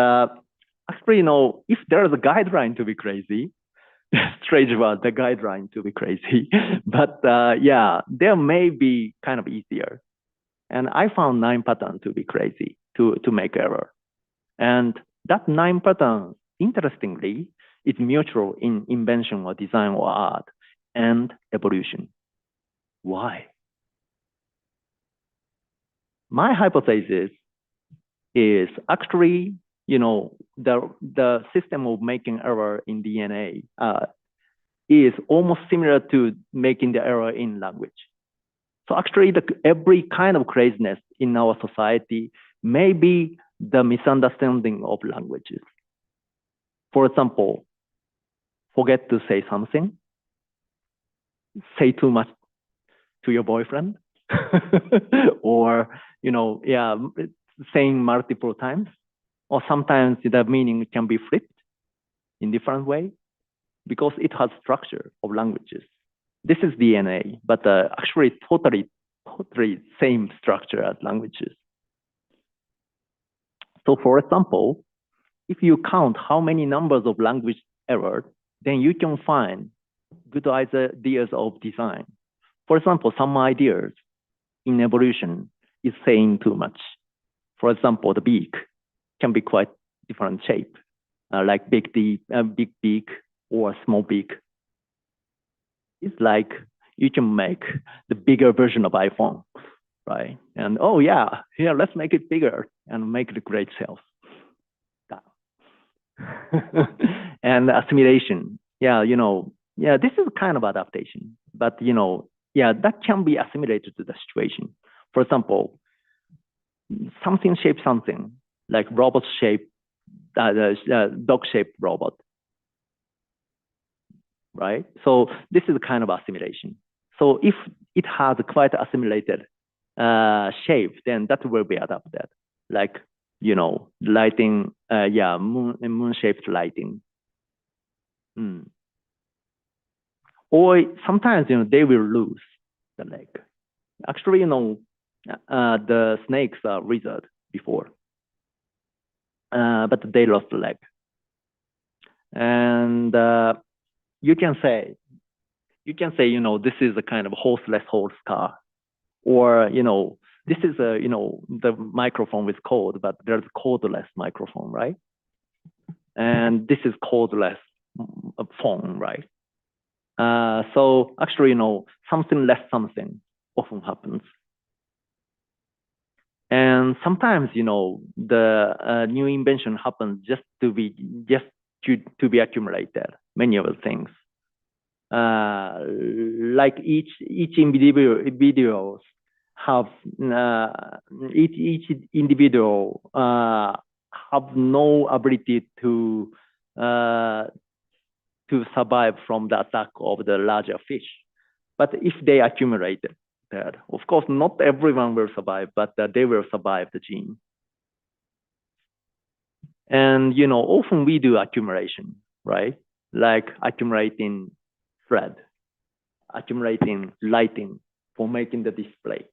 actually, if there is a guideline to be crazy, strange about the guideline to be crazy, but there may be kind of easier. And I found 9 patterns to be crazy to make error, and that 9 patterns, interestingly, is mutual in invention or design or art and evolution. Why? My hypothesis is actually, the system of making error in DNA is almost similar to making the error in language. So actually, every kind of craziness in our society may be the misunderstanding of languages. For example, forget to say something, say too much to your boyfriend, or saying multiple times, or sometimes the meaning can be flipped in different way because it has structure of languages. This is DNA, but actually totally same structure as languages. So for example, if you count how many numbers of language errors, then you can find good ideas of design. For example, some ideas in evolution is saying too much. For example, the beak can be quite different shape, like big beak or small beak. It's like you can make the bigger version of iPhone, right? And oh yeah, here, let's make it bigger and make it great sales. And assimilation, yeah, this is kind of adaptation, but that can be assimilated to the situation. For example, something shaped something like robot shape, dog shaped robot, right? So this is kind of assimilation. So if it has a quite assimilated shape, then that will be adapted, like lighting, moon-shaped lighting. Or sometimes they will lose the leg. Actually, the snakes are lizard before, but they lost the leg. And you can say, this is a kind of horseless horse car, or this is the microphone with cord, but there's cordless microphone, right? And this is cordless phone, right? So actually, something less something often happens. And sometimes, the new invention happens just to be accumulated. Many of the things, like each individuals have each individual have no ability to survive from the attack of the larger fish. But if they accumulate that, of course, not everyone will survive, but they will survive the gene. And often we do accumulation, right? Like accumulating thread, accumulating lighting for making the display.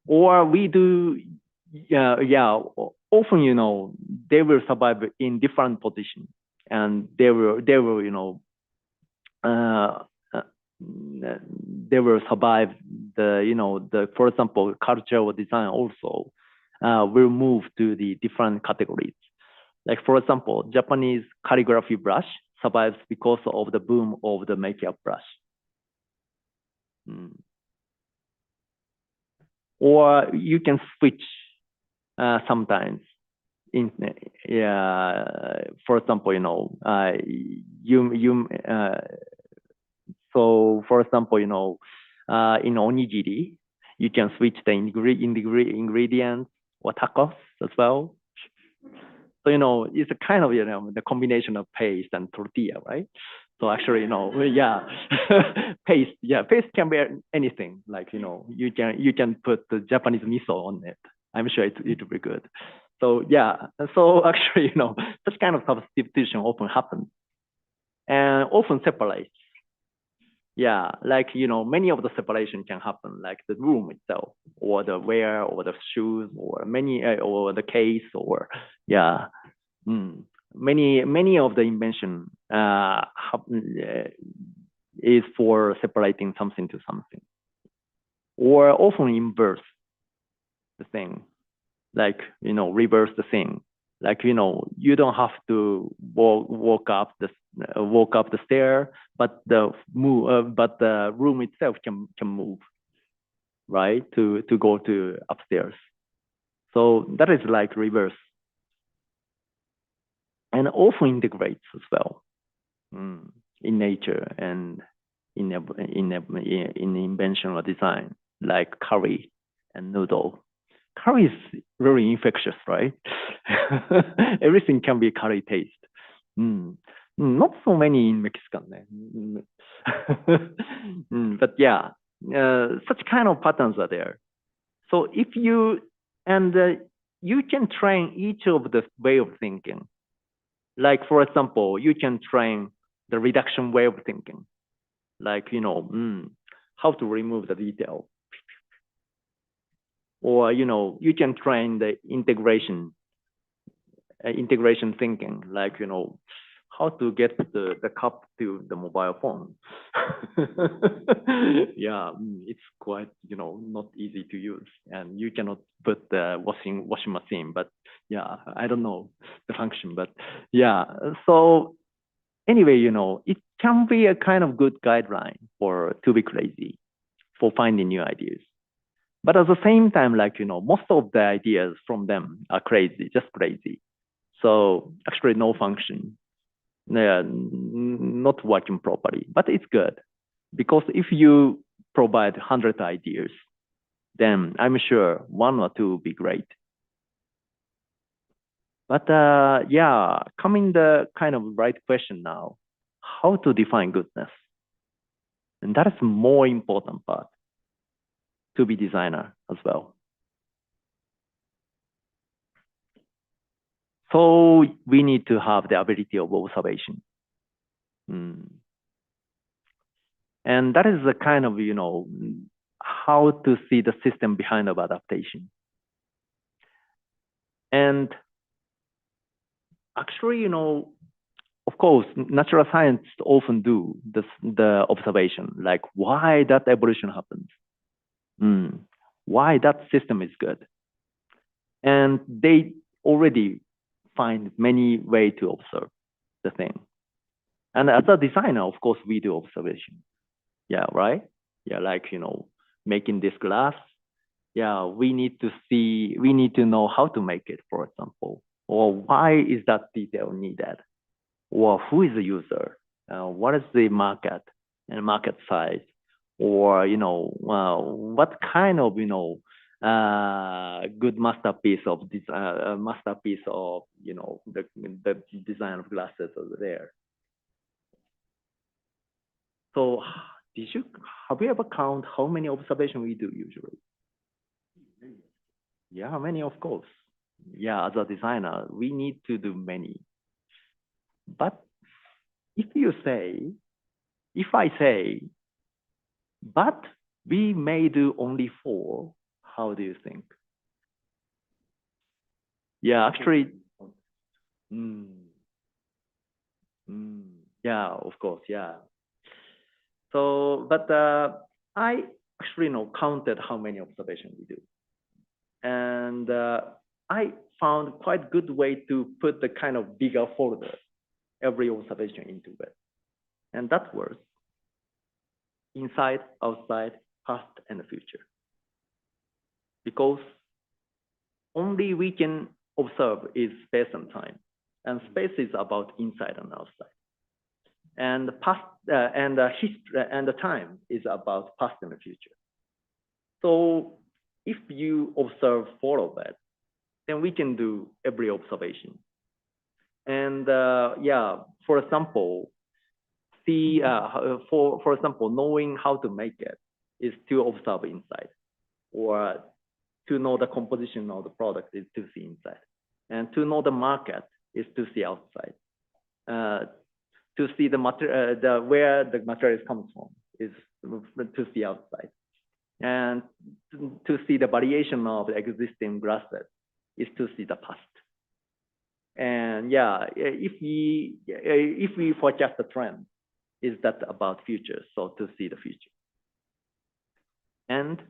Or we do, often, they will survive in different positions, and they will survive the for example, cultural design also will move to the different categories. Like for example, Japanese calligraphy brush survives because of the boom of the makeup brush. Or you can switch sometimes. For example, so for example, in onigiri, you can switch the ingredients or tacos as well. So it's a kind of the combination of paste and tortilla, right? So actually, paste, paste can be anything. Like you can put the Japanese miso on it. I'm sure it'll be good. So so actually, such kind of substitution often happens, and often separates. Yeah, like many of the separation can happen, like the room itself, or the wear, or the shoes, or or the case, or many of the invention is for separating something to something, or often inverse the thing, like reverse the thing, like you don't have to walk up the stair, but the room itself can move, right, to go to upstairs. So that is like reverse, and often integrates as well in nature and in invention or design, like curry and noodle. Curry is very infectious, right? Everything can be curry taste. Not so many in Mexican. But such kind of patterns are there. So if you can train each of the way of thinking. Like, for example, you can train the reduction way of thinking. Like, how to remove the detail. or you can train the integration thinking, like how to get the cup to the mobile phone. Yeah, it's quite not easy to use, and you cannot put the washing machine. But yeah, I don't know the function, but yeah. So anyway, it can be a kind of good guideline to be crazy, for finding new ideas. But at the same time, like most of the ideas from them are crazy, just crazy. So actually, no function. Yeah, not working properly, but it's good, because if you provide 100 ideas, then I'm sure 1 or 2 will be great. But yeah, coming the kind of right question now, how to define goodness? And that is the more important part to be designer as well. So we need to have the ability of observation. And that is the kind of, how to see the system behind of adaptation. And actually, of course, natural scientists often do the observation, like why that evolution happens, why that system is good. And they already find many ways to observe the thing. And as a designer, of course, we do observation. Yeah, right? Yeah, like, making this glass. Yeah, we need to know how to make it, for example, or why is that detail needed, or who is the user, what is the market and market size, or, what kind of, good masterpiece of this, the design of glasses over there. So have you ever count how many observations we do usually? Yeah, many, of course. Yeah, as a designer, we need to do many. But if I say, but we may do only 4, how do you think? Yeah, actually, yeah, of course, yeah. So, but I actually counted how many observations we do. And I found quite good way to put the kind of bigger folder, every observation into it. And that was inside, outside, past, and the future. Because only we can observe is space and time. And space is about inside and outside. And the past and the history and the time is about past and the future. So if you observe 4 of that, then we can do every observation. And yeah, for example, for example, knowing how to make it is to observe inside, or to know the composition of the product is to see inside, and to know the market is to see outside. To see the material, where the material comes from is to see outside, and to see the variation of the existing glasses is to see the past. And yeah, if we forecast the trend, is that about future? So to see the future. And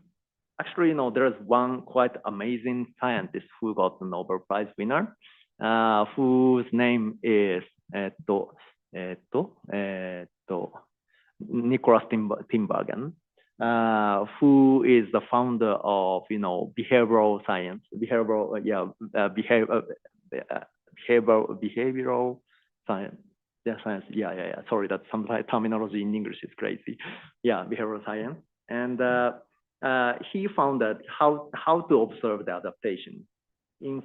actually, there is one quite amazing scientist who got the Nobel Prize winner, whose name is Nicholas Tinbergen, who is the founder of behavioral science, behavioral science. Yeah, science. Yeah. Sorry, that some terminology in English is crazy. Yeah, behavioral science. And he found that how to observe the adaptation in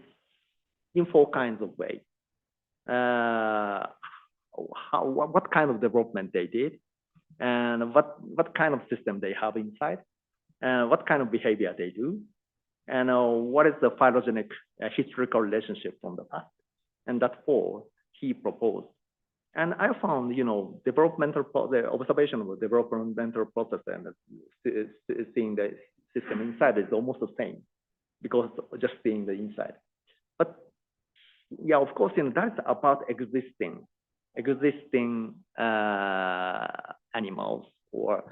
4 kinds of ways. What kind of development they did, and what kind of system they have inside, and what kind of behavior they do, and what is the phylogenetic historical relationship from the past. And that 4 he proposed. And I found, the observation of the developmental process and seeing the system inside is almost the same. because just seeing the inside. But yeah, of course, that's about existing animals or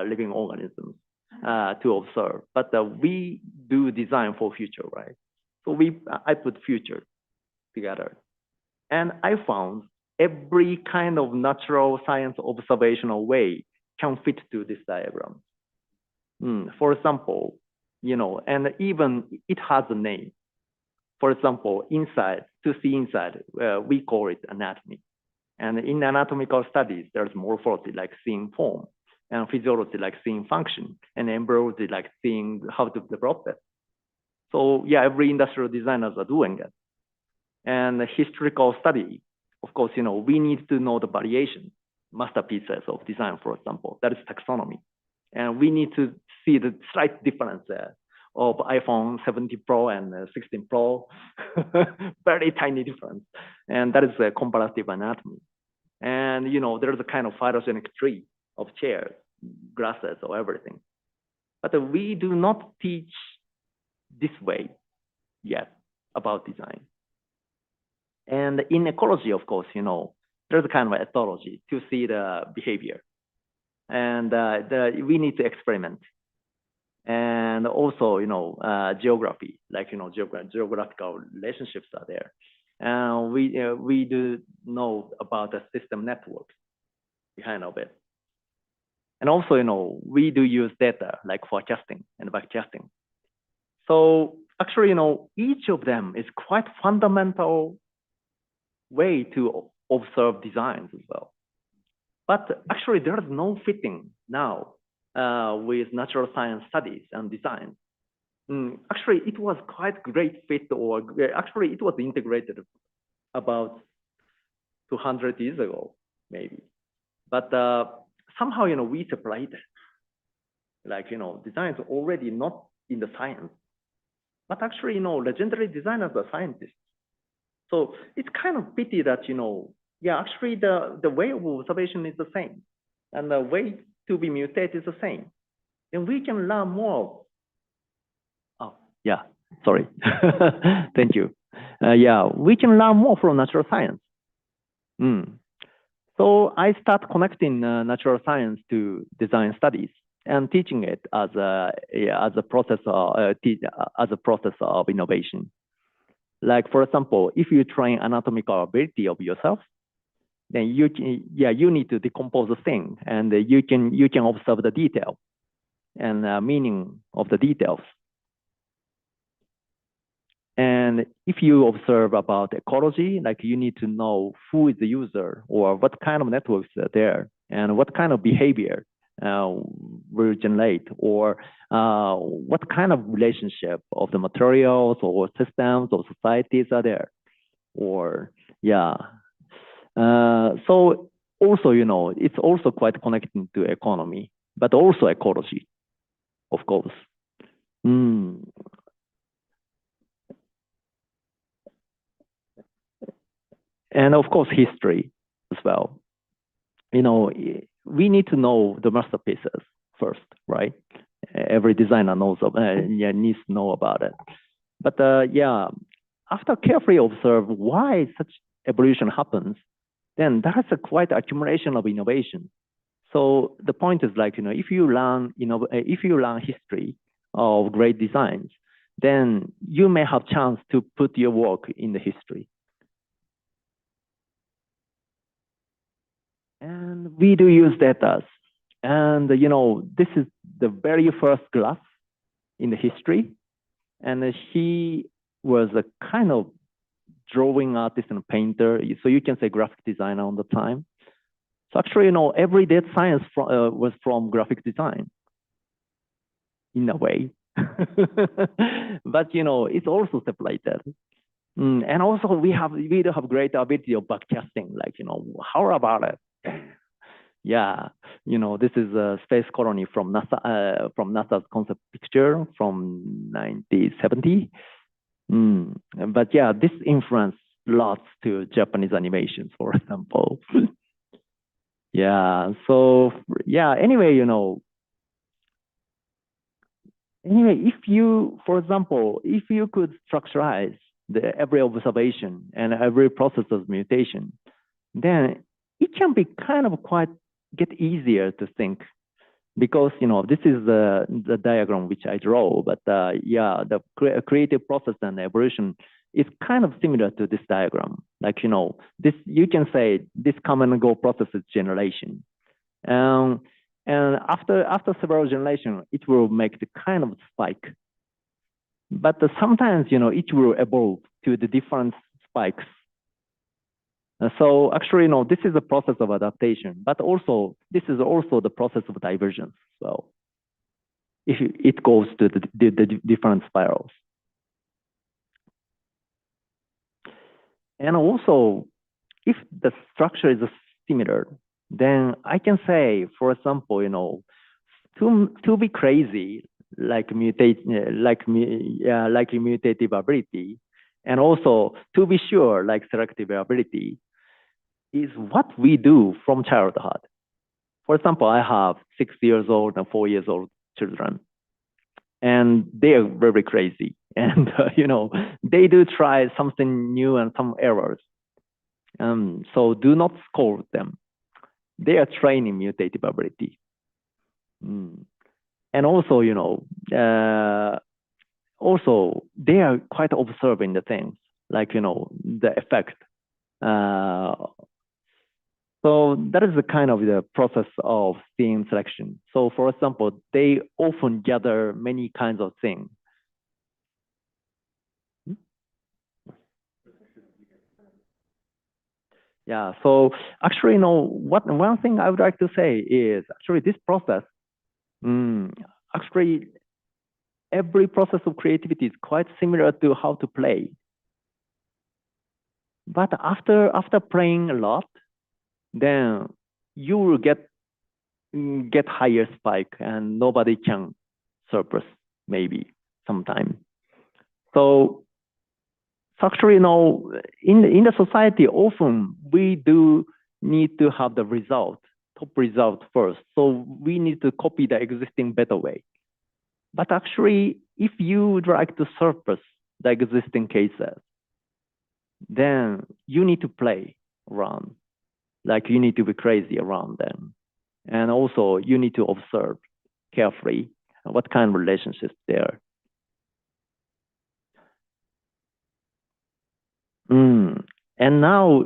living organisms to observe. But we do design for future, right? So I put future together, and I found every kind of natural science observational way can fit to this diagram. For example, and even it has a name. For example, inside, to see inside, we call it anatomy. And in anatomical studies, there's morphology, like seeing form, and physiology, like seeing function, and embryology, like seeing how to develop it. So yeah, every industrial designers are doing it. And the historical study, of course, we need to know the variation, masterpieces of design, for example, that is taxonomy. And we need to see the slight difference there of iPhone 17 Pro and 16 Pro, very tiny difference. And that is a comparative anatomy. And, there's a kind of phylogenetic tree of chairs, grasses, or everything. But we do not teach this way yet about design. And in ecology, of course, there's a kind of ethology to see the behavior. And we need to experiment. And also, geography, like, geographical relationships are there. And we do know about the system network behind of it. And also, we do use data like forecasting and backcasting. So actually, each of them is quite fundamental way to observe designs as well. But actually, there is no fitting now with natural science studies and design. Actually, it was quite great fit, or actually, it was integrated about 200 years ago, maybe. But somehow, we separated. Like, design is already not in the science. But actually, legendary designers are scientists. So it's kind of pity that, yeah, actually the way of observation is the same, and the way to be mutated is the same. And we can learn more. Oh, yeah, sorry. Thank you. Yeah, we can learn more from natural science. So I start connecting natural science to design studies and teaching it as a process of innovation. Like, for example, if you train anatomical ability of yourself, then you need to decompose the thing, and you can observe the detail and meaning of the details. And if you observe about ecology, like, you need to know who is the user, or what kind of networks are there, and what kind of behavior will generate, or what kind of relationship of the materials or systems or societies are there, or yeah. So also, it's also quite connected to economy, but also ecology, of course. And of course, history as well. We need to know the masterpieces first, right? Every designer needs to know about it. But yeah, after carefully observe why such evolution happens, then that's a quite accumulation of innovation. So the point is, like, if you learn history of great designs, then you may have chance to put your work in the history. And we do use data. And, this is the very first glass in the history. And he was a kind of drawing artist and painter. So you can say graphic designer on the time. So actually, every data science was from graphic design in a way. But, it's also separated. And also we do have great ability of backcasting, like, how about it? Yeah, this is a space colony from NASA's concept picture from 1970. But yeah, this influenced lots to Japanese animations, for example. Yeah, so yeah, anyway, Anyway, if you, for example, if you could structurize every observation and every process of mutation, then it can be kind of quite get easier to think, because this is the diagram which I draw, but yeah, the creative process and evolution is kind of similar to this diagram. Like this, you can say this come and go process is generation, and after several generations, it will make the kind of spike. But sometimes it will evolve to the different spikes. So actually, this is a process of adaptation, but also this is also the process of divergence. So if it goes to the different spirals. And also, if the structure is similar, then I can say, for example, to be crazy, like mutative ability, and also to be sure, like selective ability, is what we do from childhood. For example, I have 6 years old and 4 years old children, and they are very crazy, and they do try something new and some errors. So do not scold them. They are training mutative ability. And also, also they are quite observing the things, like the effect. So that is the kind of the process of theme selection. So for example, they often gather many kinds of things. Yeah, so actually, one thing I would like to say is actually this process, actually every process of creativity is quite similar to how to play. But after playing a lot, then you will get higher spike, and nobody can surpass maybe sometime. So actually, in the society, often we do need to have the top result first. So we need to copy the existing better way. But actually, if you would like to surpass the existing cases, then you need to play around. Like you need to be crazy around them. And also you need to observe carefully what kind of relationships there. And now,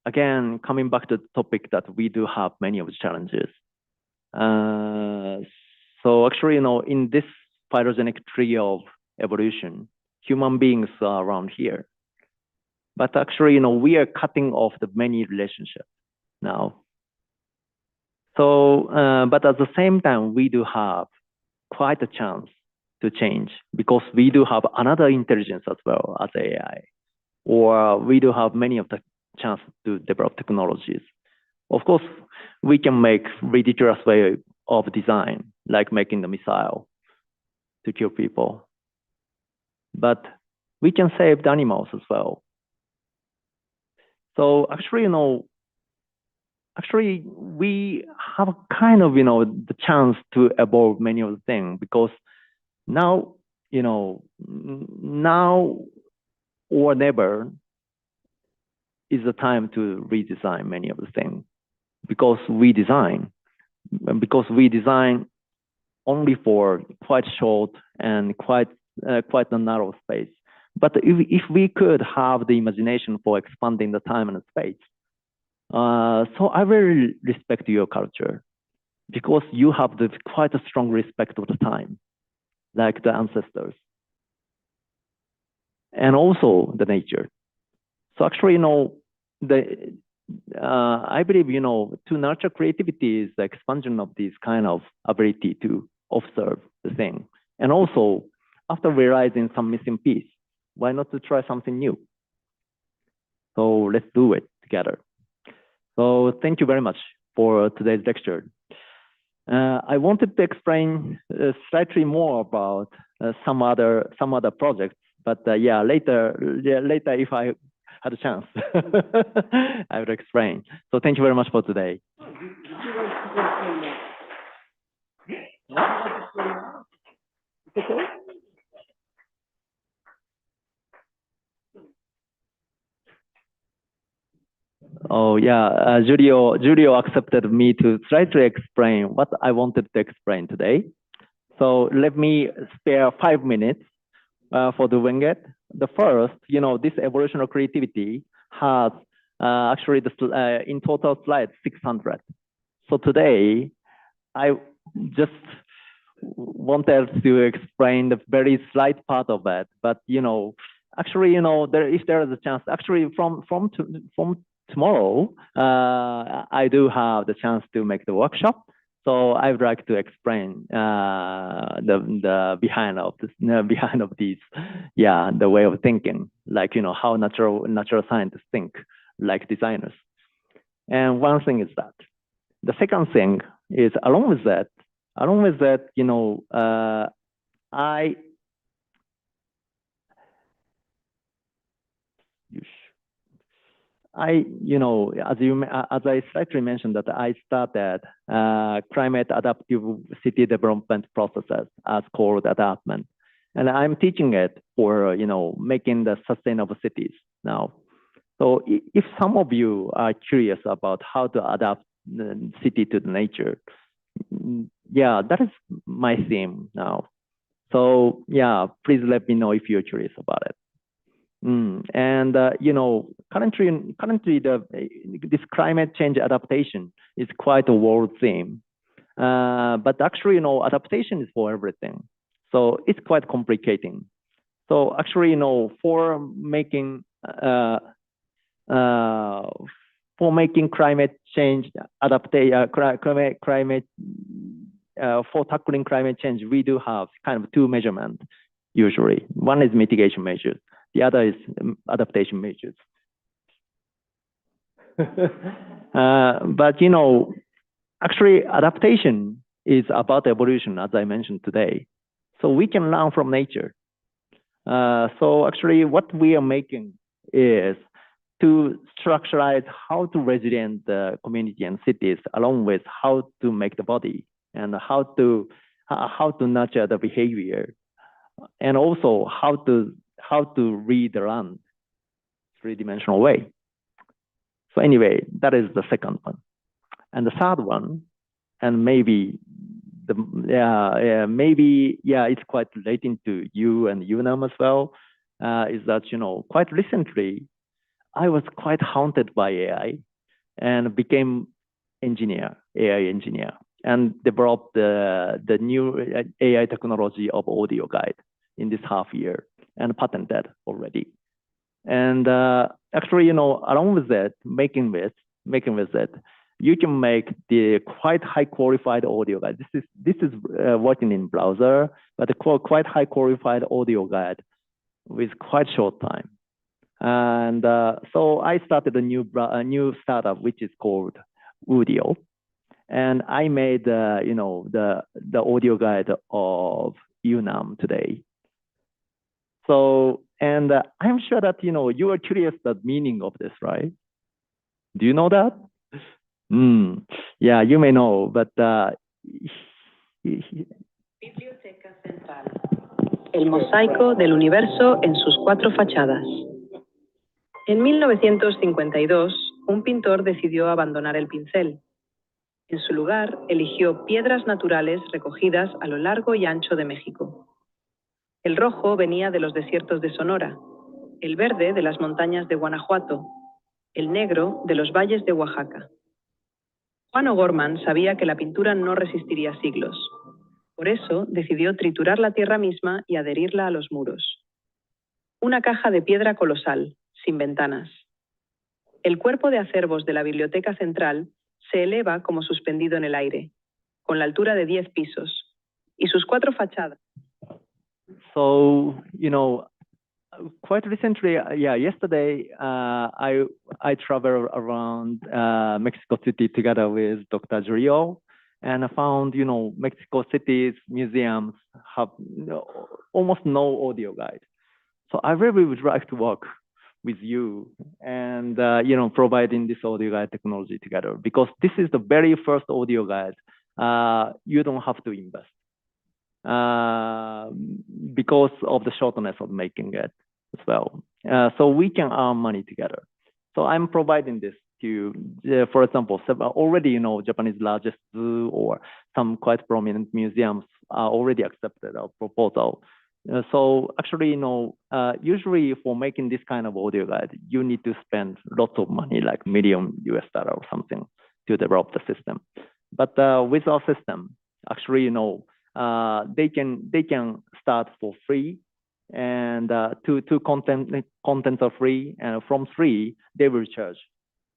again, coming back to the topic that we do have many of the challenges. So actually, in this phylogenetic tree of evolution, human beings are around here. But actually, we are cutting off the many relationships now. So, but at the same time, we do have quite a chance to change, because we do have another intelligence as well as AI, or we do have many of the chance to develop technologies. Of course, we can make ridiculous way of design, like making the missile to kill people. But we can save the animals as well. So actually, we have kind of, the chance to evolve many of the things, because now, now or never is the time to redesign many of the things, because we design only for quite short and quite a narrow space. But if we could have the imagination for expanding the time and space, so I really respect your culture, because you have quite a strong respect of the time, like the ancestors, and also the nature. So actually, I believe, to nurture creativity is the expansion of this kind of ability to observe the thing. And also, after realizing some missing piece, why not to try something new? So let's do it together. So thank you very much for today's lecture. I wanted to explain slightly more about some other projects, but yeah, later if I had a chance, I would explain. So thank you very much for today. Okay. Oh yeah, Julio accepted me to try to explain what I wanted to explain today. So let me spare 5 minutes for doing it. The first, this evolutionary creativity has actually in total slides 600. So today, I just wanted to explain the very slight part of it, but actually, if there is a chance, actually from tomorrow, I do have the chance to make the workshop. So I would like to explain the behind of these, the way of thinking, like how natural scientists think, like designers. And one thing is that. The second thing is along with that, as I slightly mentioned that I started climate adaptive city development processes as called adaptment. And I'm teaching it for, making the sustainable cities now. So if some of you are curious about how to adapt the city to the nature, that is my theme now. So please let me know if you're curious about it. And currently this climate change adaptation is quite a world theme. But actually, adaptation is for everything. So it's quite complicating. So actually, for making climate change adaptation, for tackling climate change, we do have kind of two measurements usually. One is mitigation measures. The other is adaptation measures. But actually adaptation is about evolution, as I mentioned today. So we can learn from nature. So actually what we are making is to structuralize how to resilient the community and cities, along with how to make the body and how to nurture the behavior, and also how to read the land three-dimensional way. So anyway, that is the second one. And the third one, and maybe it's quite relating to you and UNAM as well, is that quite recently I was quite haunted by AI and became AI engineer, and developed the new AI technology of audio guide in this half year and patented already. And actually, along with that, making with it, you can make the quite high qualified audio guide. This is working in browser, but a quite high qualified audio guide with quite short time. And so I started a new startup which is called Udio, and I made the audio guide of UNAM today. So, and I'm sure that you are curious the meaning of this, right? Do you know that? Yeah, you may know, but Biblioteca Central. El mosaico del universo en sus cuatro fachadas. En 1952, un pintor decidió abandonar el pincel. En su lugar, eligió piedras naturales recogidas a lo largo y ancho de México. El rojo venía de los desiertos de Sonora, el verde de las montañas de Guanajuato, el negro de los valles de Oaxaca. Juan O'Gorman sabía que la pintura no resistiría siglos. Por eso decidió triturar la tierra misma y adherirla a los muros. Una caja de piedra colosal, sin ventanas. El cuerpo de acervos de la Biblioteca Central se eleva como suspendido en el aire, con la altura de 10 pisos, y sus cuatro fachadas. So, quite recently, yesterday, I traveled around Mexico City together with Dr. Julio, and I found, Mexico City's museums have almost no audio guide. So I really would like to work with you and, providing this audio guide technology together, because this is the very first audio guide. You don't have to invest. because of the shortness of making it as well. So we can earn money together. So I'm providing this to, for example, already, you know, Japanese largest zoo or some quite prominent museums are already accepted our proposal. So actually, you know, usually for making this kind of audio guide, you need to spend lots of money, like $1 million or something, to develop the system. But with our system, actually, you know, they can start for free, and two contents are free, and from free they will charge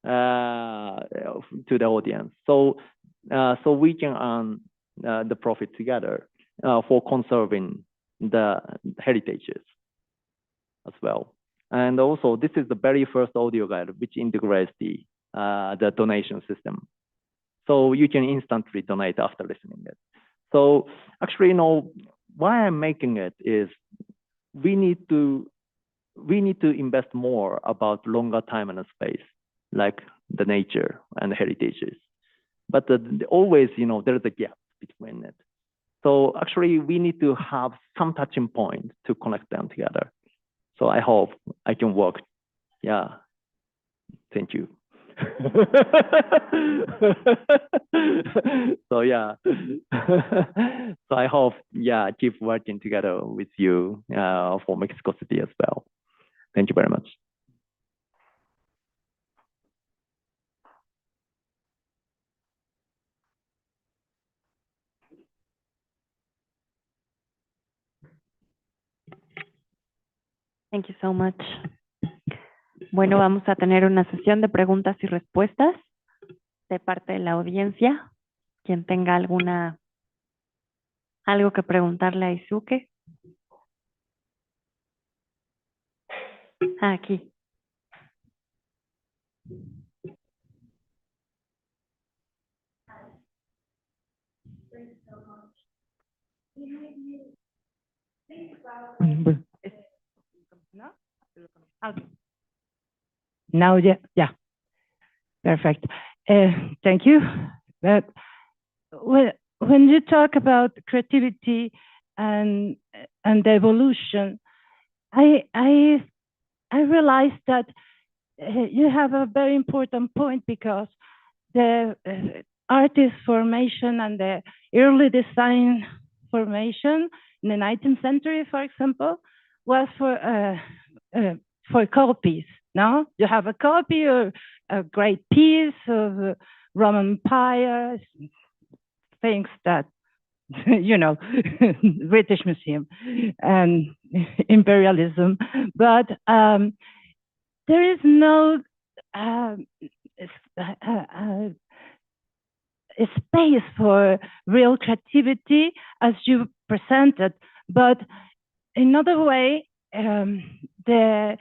to the audience. So so we can earn the profit together for conserving the heritages as well. And also, this is the very first audio guide which integrates the donation system. So you can instantly donate after listening it. So actually, you know, why I'm making it is we need to invest more about longer time and space, like the nature and the heritages. But always, you know, there is a gap between it. So actually, we need to have some touching point to connect them together. So I hope I can work. Yeah. Thank you. So yeah. So I hope, yeah, keep working together with you for Mexico City as well. Thank you very much. Thank you so much. Bueno, vamos a tener una sesión de preguntas y respuestas de parte de la audiencia. Quien tenga algo que preguntarle a Eisuke. Aquí. No? Okay. Now, yeah, perfect. Thank you. But when you talk about creativity and the evolution, I realized that you have a very important point, because the artist formation and the early design formation in the 19th century, for example, was for copies. No, you have a copy of a great piece of Roman Empire, things that, you know, British Museum and imperialism, but there is no space for real creativity as you presented. But another way, the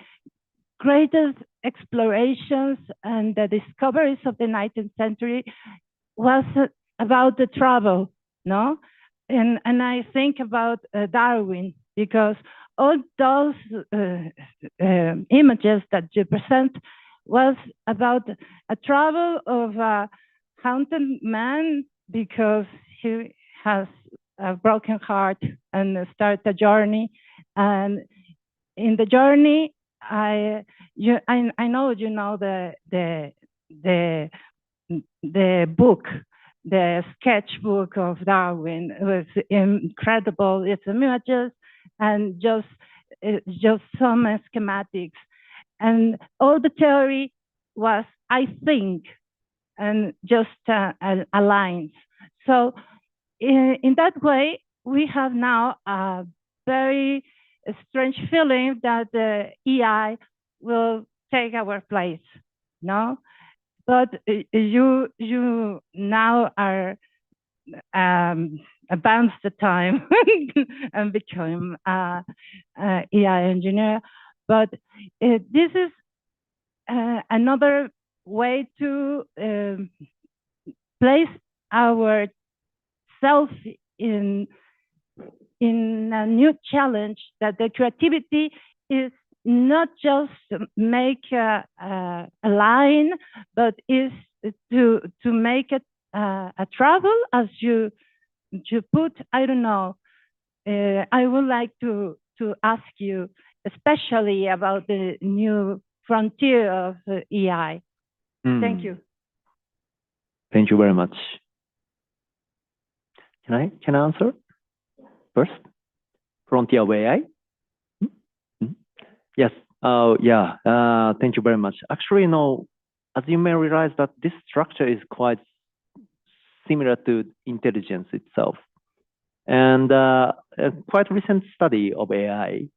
greatest explorations and the discoveries of the 19th century was about the travel, no? And I think about Darwin, because all those images that you present was about a travel of a haunted man, because he has a broken heart and start a journey. And in the journey, I know you know the book, the sketchbook of Darwin. It was incredible. It's images and just some schematics, and all the theory was, I think, and just lines. So in that way, we have now a very strange feeling that the EI will take our place, no? But you now are advanced the time and become EI engineer. But this is another way to place ourselves in a new challenge, that the creativity is not just make a line, but is to make it a travel, as you put, I don't know, I would like to ask you, especially about the new frontier of AI. Thank you. Thank you very much. Can I answer first? Frontier of AI? Yes. Thank you very much. Actually, as you may realize that this structure is quite similar to intelligence itself. And a quite recent study of AI,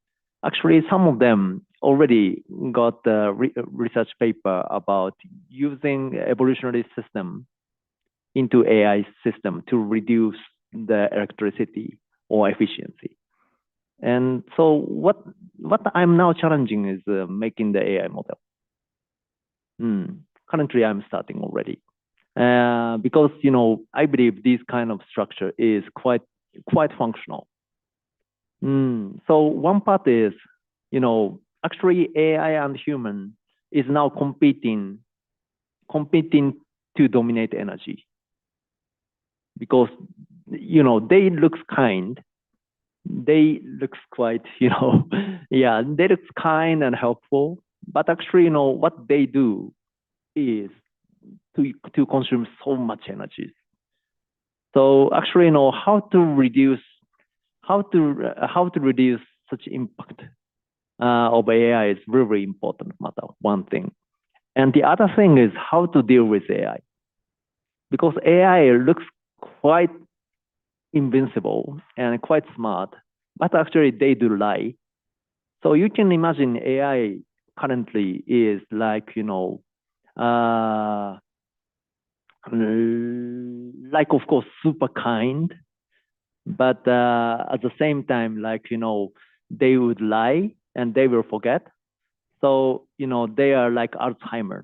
actually some of them already got a research paper about using evolutionary system into AI system to reduce the electricity or efficiency. And so what I'm now challenging is making the AI model. Currently, I'm starting already because I believe this kind of structure is quite functional. So one part is actually AI and human is now competing to dominate energy because they look kind. They look quite, they look kind and helpful, but actually, what they do is to consume so much energy. So actually, how to reduce such impact of AI is very, very important matter. One thing, and the other thing is how to deal with AI, because AI looks quite invincible and quite smart, but actually they do lie. So you can imagine AI currently is like of course super kind, but at the same time they would lie and they will forget. So they are like Alzheimer.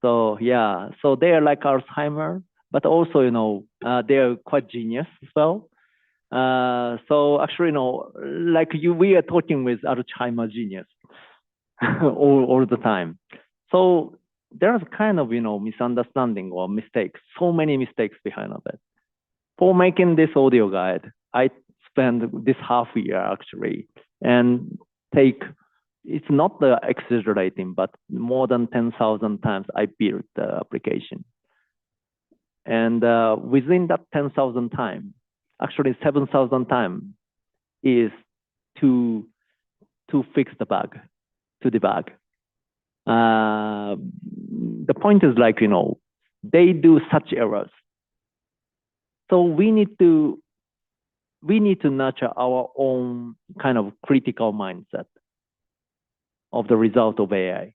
So so they are like Alzheimer, but also they are quite genius as well. So actually we are talking with Alzheimer genius all the time. So there's kind of misunderstanding or mistakes, so many mistakes behind of it. For making this audio guide, I spent this half year actually and it's not the exaggerating, but more than 10,000 times I built the application. And within that 10,000 times, actually 7,000 times is to fix the bug, to debug. The point is they do such errors. So we need to nurture our own kind of critical mindset of the result of AI.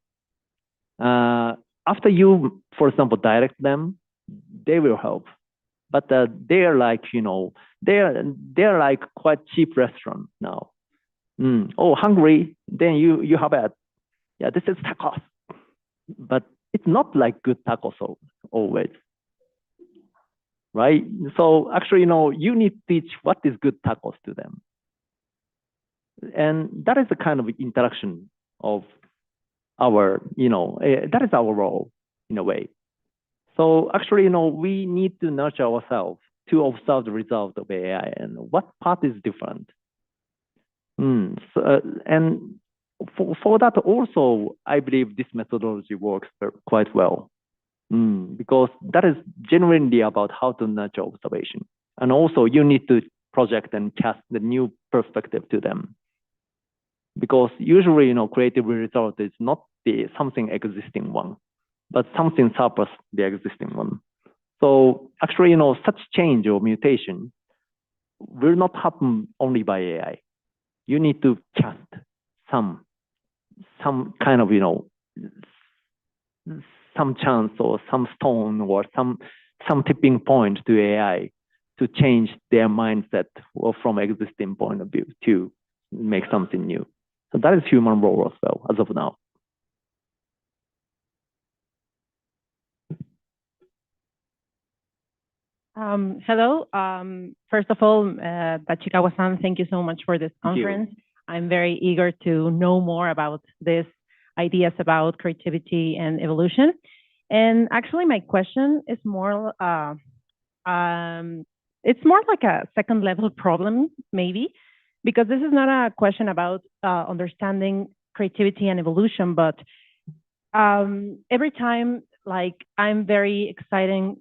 After you, for example, direct them, they will help. But they're like, they're like quite cheap restaurant now. Oh, hungry? Then you have it. Yeah, this is tacos. But it's not like good tacos always. Right? So actually, you need to teach what is good tacos to them. And that is the kind of interaction of our, that is our role in a way. So actually, we need to nurture ourselves to observe the result of AI and what part is different. And for that also, I believe this methodology works quite well because that is genuinely about how to nurture observation. And also you need to project and cast the new perspective to them. Because usually, creative result is not something existing one, but something surpass the existing one. So actually, such change or mutation will not happen only by AI. You need to cast some kind of, some chance or some stone or some tipping point to AI to change their mindset or from existing point of view to make something new. So that is human role as well, as of now. Hello. First of all, Tachikawa-san, thank you so much for this conference. I'm very eager to know more about these ideas about creativity and evolution. And actually, my question is more it's more like a second level problem, maybe, because this is not a question about understanding creativity and evolution, but every time, like, I'm very excited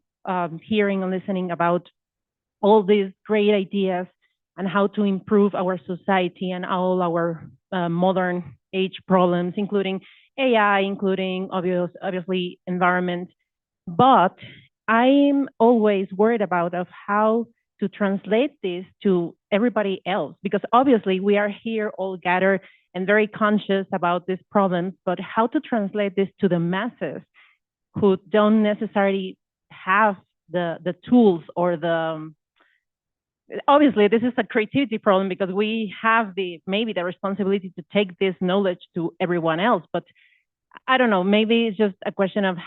hearing and listening about all these great ideas and how to improve our society and all our modern age problems, including AI, including obviously environment. But I'm always worried about of how to translate this to everybody else, because obviously we are here all gathered and very conscious about these problems, but how to translate this to the masses who don't necessarily have the tools or the, obviously this is a creativity problem because we have maybe the responsibility to take this knowledge to everyone else, but I don't know, maybe it's just a question of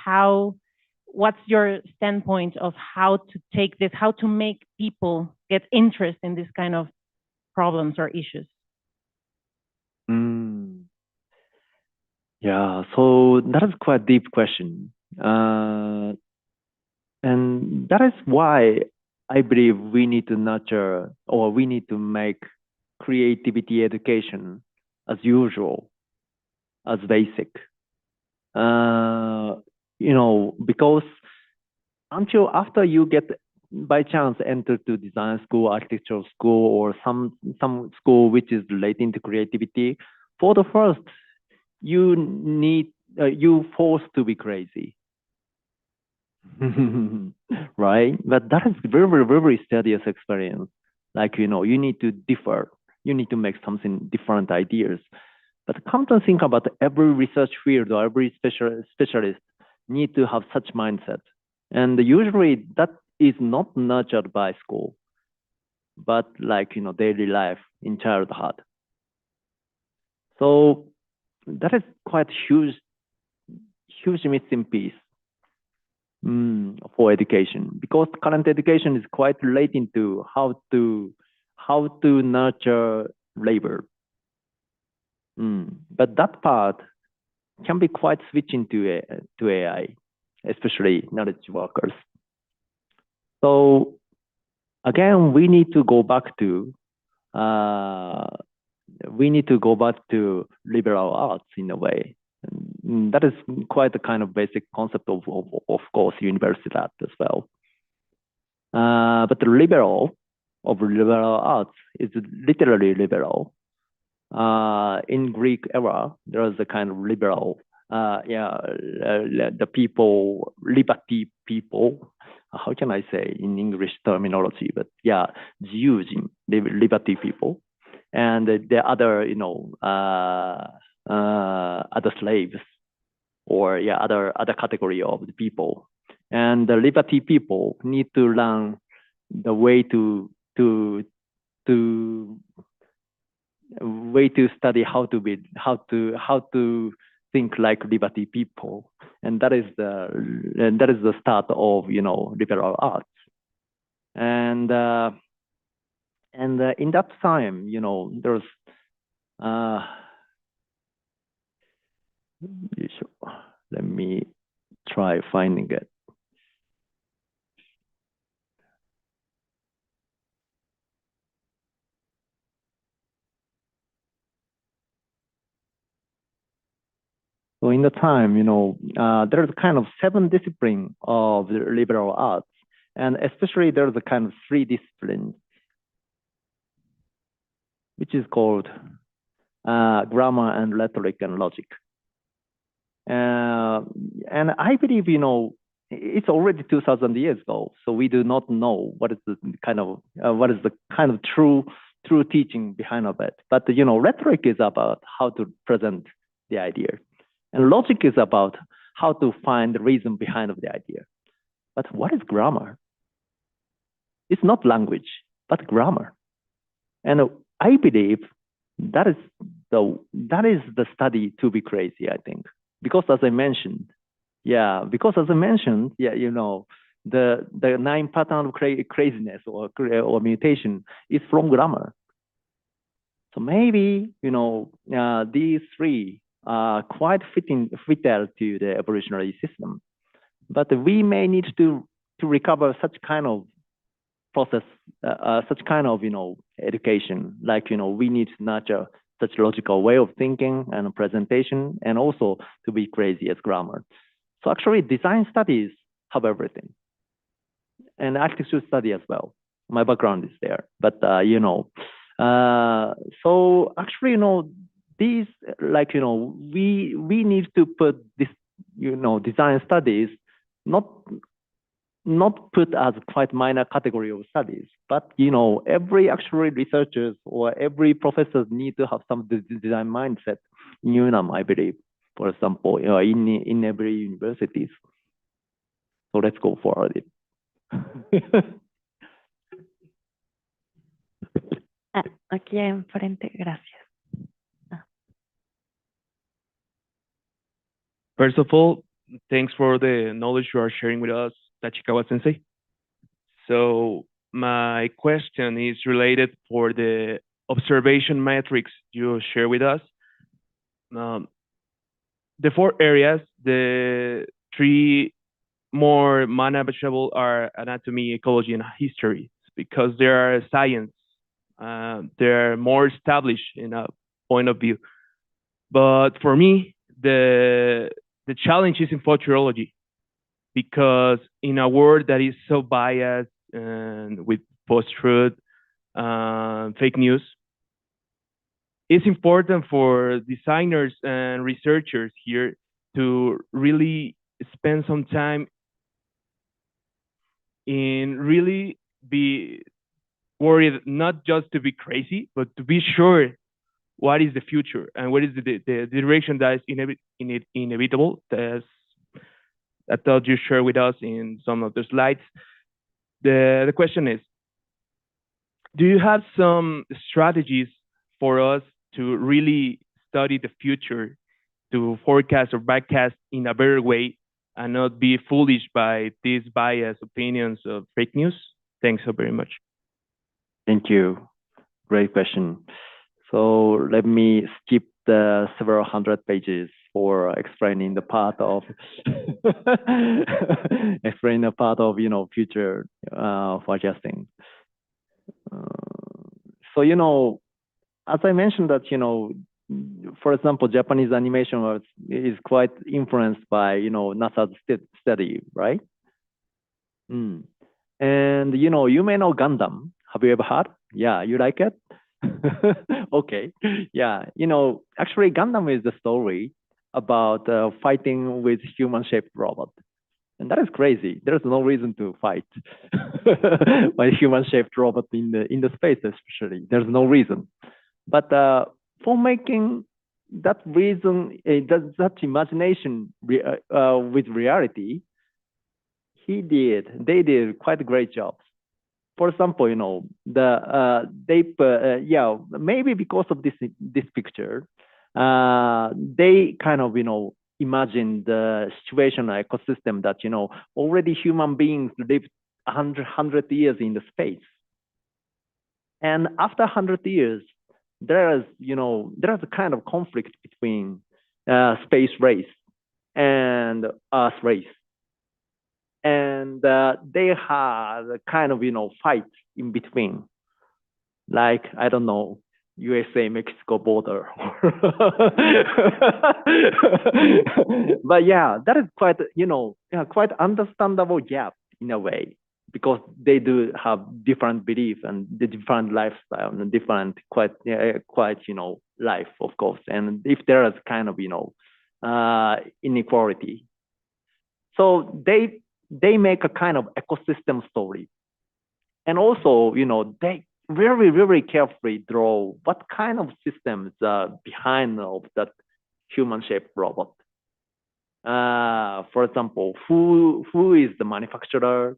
what's your standpoint of how to take this, how to make people get interest in this kind of problems or issues? Yeah, so that is quite a deep question. And that is why I believe we need to nurture, or we need to make creativity education as usual, as basic. Because until after you get by chance enter to design school, architectural school, or some school which is relating to creativity, for the first, you forced to be crazy. Right? But that is very, very, very studious experience. Like, you need to differ. You need to make something different ideas. But come to think about every research field or every specialist need to have such mindset. And usually that is not nurtured by school, but like, daily life in childhood. So that is quite huge missing piece for education, because current education is quite relating to how to nurture labor. But that part can be quite switching to AI, especially knowledge workers. So again, we need to go back to liberal arts in a way. And that is quite a kind of basic concept of course, university art as well. But the liberal arts is literally liberal. In Greek era, there was a kind of liberal, the people, liberty people. How can I say in English terminology? But yeah, Jews, liberty people, and the other, other slaves, or other category of the people. And the liberty people need to learn the way to study how to think like liberty people, and that is the start of liberal arts. And in that time, there's let me try finding it. So in the time, there's kind of 7 disciplines of the liberal arts, and especially there's a kind of 3 disciplines, which is called grammar and rhetoric and logic. And I believe, it's already 2,000 years ago, so we do not know what is the kind of true teaching behind of it. But rhetoric is about how to present the idea, and logic is about how to find the reason behind of the idea. But what is grammar? It's not language, but grammar. And I believe that is the study to be crazy, I think. Because as I mentioned, the 9 pattern of craziness or mutation is from grammar. So maybe, these 3 are quite fitted to the evolutionary system. But we may need to recover such kind of process such kind of, education. Like, we need to nurture such logical way of thinking and presentation, and also to be crazy as grammar. So actually, design studies have everything, and architecture study as well. My background is there, but so actually, these, like, we need to put this, design studies not put as quite minor category of studies, but every actually researchers or every professors need to have some design mindset in UNAM, I believe, for example, in every universities. So let's go forward. Aquí enfrente, gracias. First of all, thanks for the knowledge you are sharing with us, Tachikawa Sensei. So my question is related for the observation metrics you share with us. The 4 areas, the 3 more manageable are anatomy, ecology, and history, because they are science. They're more established in a point of view. But for me, the challenge is in futurology, because in a world that is so biased and with post-truth, fake news, it's important for designers and researchers here to really spend some time in really be worried, not just to be crazy, but to be sure what is the future and what is the direction that is inevitable. As I thought you shared with us in some of the slides. The question is, do you have some strategies for us to really study the future, to forecast or backcast in a better way and not be foolish by these biased opinions of fake news? Thanks so very much. Thank you. Great question. So let me skip the several hundred pages for explaining the part of future forecasting. So as I mentioned that for example, Japanese animation is quite influenced by NASA's study, right? And you may know Gundam. Have you ever heard? Yeah, you like it? Okay. Yeah, actually Gundam is the story about fighting with human-shaped robot. And that is crazy. There's no reason to fight by human-shaped robot in the space, especially. There's no reason. But for making that reason, that imagination with reality, they did quite a great job. For example, maybe because of this picture, they kind of imagine the situation ecosystem that already human beings lived 100 years in the space, and after 100 years, there's a kind of conflict between space race and Earth race. And they had a kind of, fight in between, like, I don't know, USA-Mexico border. But yeah, that is quite, quite understandable gap in a way, because they do have different belief and the different lifestyle and different quite life, of course. And if there is kind of, inequality. So they make a kind of ecosystem story. And also, they very, very carefully draw what kind of systems are behind of that human-shaped robot. For example, who is the manufacturer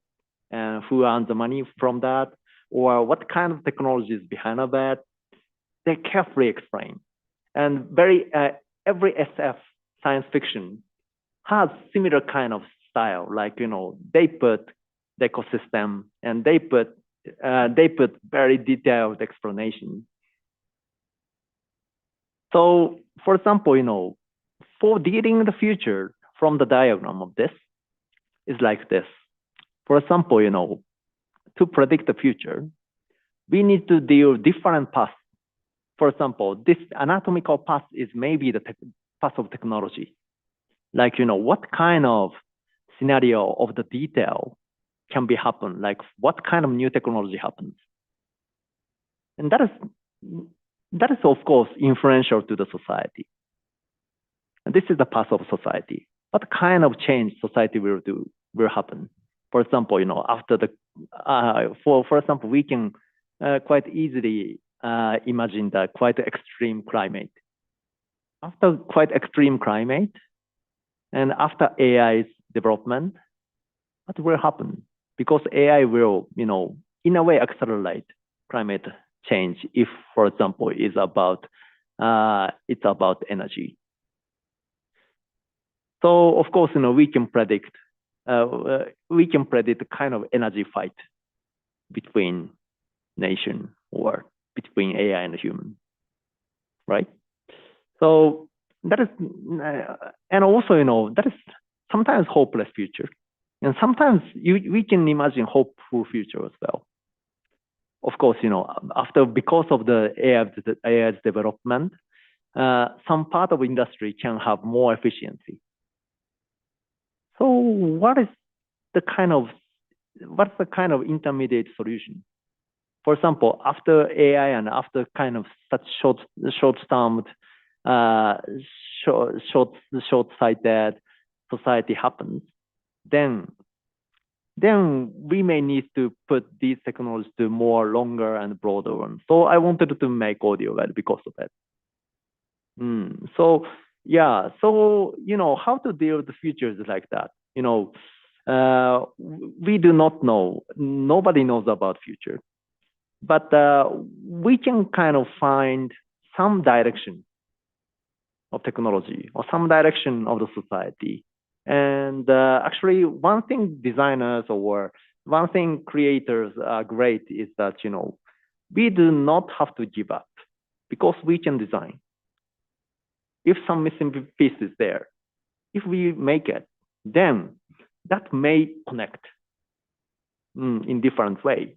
and who earns the money from that, or what kind of technology is behind of that. They carefully explain. And every SF science fiction has similar kind of style, like they put the ecosystem and they put very detailed explanation. So, for example, for dealing the future from the diagram of this is like this. For example, to predict the future, we need to deal different paths. For example, this anatomical path is maybe the path of technology. Like, what kind of scenario of the detail can be happen? Like, what kind of new technology happens? And that is of course influential to the society. And this is the path of society. What kind of change society will happen? For example, after the for example, we can quite easily imagine the quite extreme climate. After quite extreme climate, and after AI's development, what will happen? Because AI will, in a way, accelerate climate change. If, for example, it's about energy. So of course, we can predict the kind of energy fight between nation or between AI and human, right? So that is, and also, that is sometimes hopeless future, and sometimes we can imagine hopeful future as well. Of course, because of the AI's development, some part of industry can have more efficiency. So what's the kind of intermediate solution? For example, after AI and after kind of such short-termed, short-sighted society happens, then we may need to put these technologies to more longer and broader ones. So I wanted to make audio guide because of that. So yeah, so how to deal with the futures like that. We do not know. Nobody knows about future, but we can kind of find some direction of technology or some direction of the society. And actually, one thing designers or one thing creators are great is that, we do not have to give up because we can design. If some missing piece is there, if we make it, then that may connect in different way.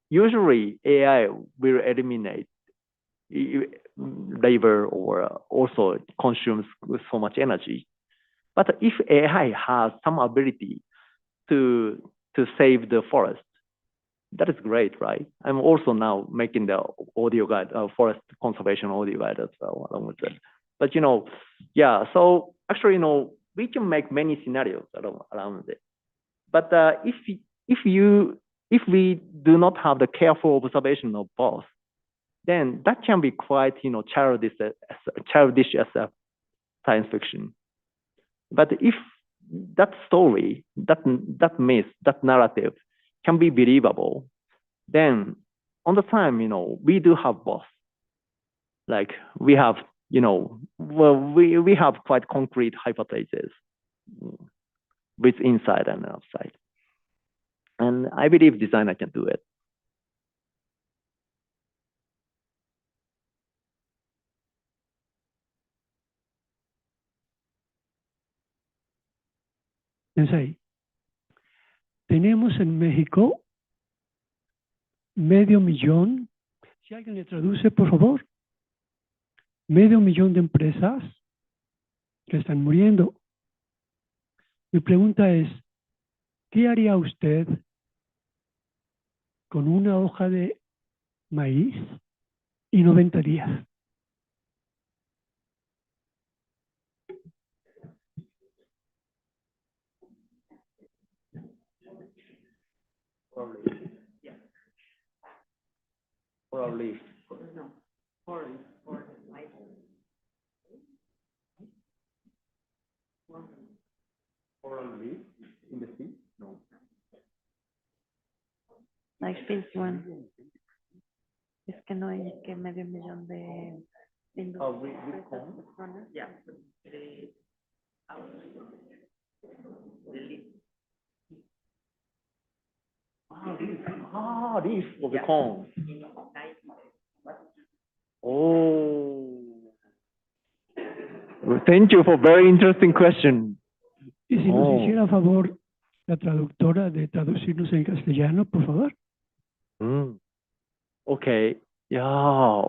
Usually AI will eliminate labor or also consumes so much energy. But if AI has some ability to save the forest, that is great, right? I'm also now making the audio guide, forest conservation audio guide as well, along with that. But yeah, so actually, we can make many scenarios around it. But if we do not have the careful observation of both, then that can be quite, childish as a science fiction. But if that story, that myth, that narrative can be believable, then on the time, we do have both. Like we have, we have quite concrete hypotheses with inside and outside. And I believe designer can do it. Sensei, tenemos en México 500,000, si alguien le traduce, por favor, 500,000 de empresas que están muriendo. Mi pregunta es, ¿qué haría usted con una hoja de maíz y 90 días? Probably. In the sea? No. Like this one. Es que no hay que 500,000 de personas. Yeah. Leaf of the corn. Oh. Well, thank you for very interesting question. Y si nos hiciera favor la traductora de traducirnos en castellano, por favor. Okay, yeah.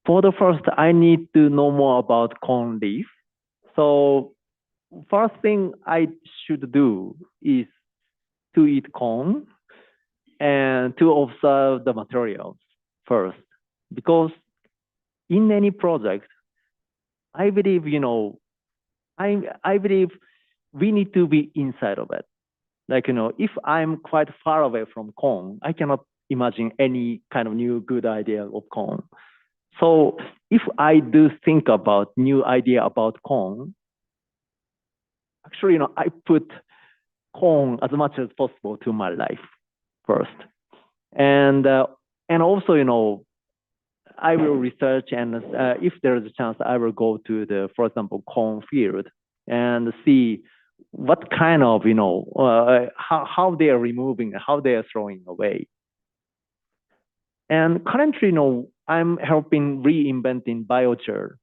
For the first, I need to know more about corn leaf. So first thing I should do is to eat corn and to observe the materials first. Because in any project, I believe, I believe we need to be inside of it. Like, if I'm quite far away from corn, I cannot imagine any kind of new good idea of corn. So if I do think about new idea about corn, actually, I put corn as much as possible to my life first. And also, I will research, and if there is a chance, I will go to the, for example, corn field and see what kind of, how they are removing, how they are throwing away. And currently, I'm helping reinventing biochar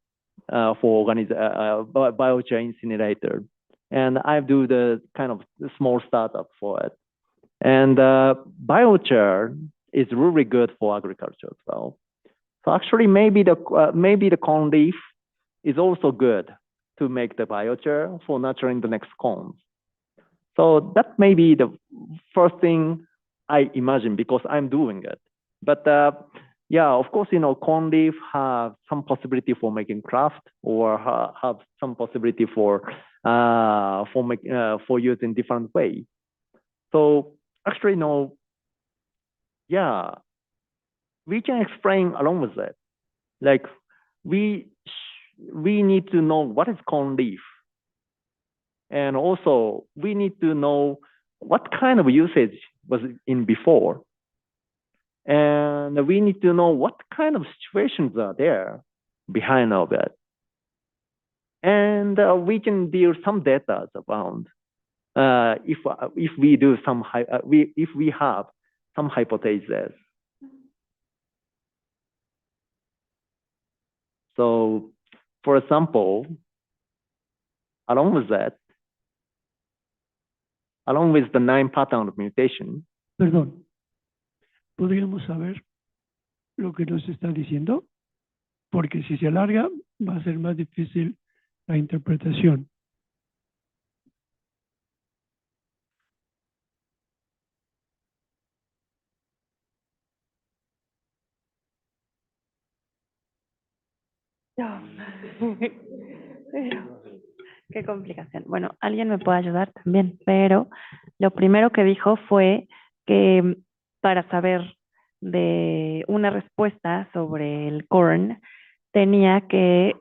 for biochar incinerator. And I do the kind of small startup for it. And biochar is really good for agriculture as well. So actually, maybe the corn leaf is also good to make the biochar for nurturing the next corn. So that may be the first thing I imagine because I'm doing it. But yeah, of course, corn leaf have some possibility for making craft or have some possibility for use in different way. So actually, yeah, we can explain along with it. Like we need to know what is corn leaf, and also we need to know what kind of usage was in before. And we need to know what kind of situations are there behind all that. And we can build some data around if we do some if we have some hypotheses. So, for example, along with that, along with the 9 pattern of mutation. Perdón. ¿Podríamos saber lo que nos está diciendo? Porque si se alarga, va a ser más difícil la interpretación. Qué complicación. Bueno, alguien me puede ayudar también, pero lo primero que dijo fue que para saber de una respuesta sobre el corn, tenía que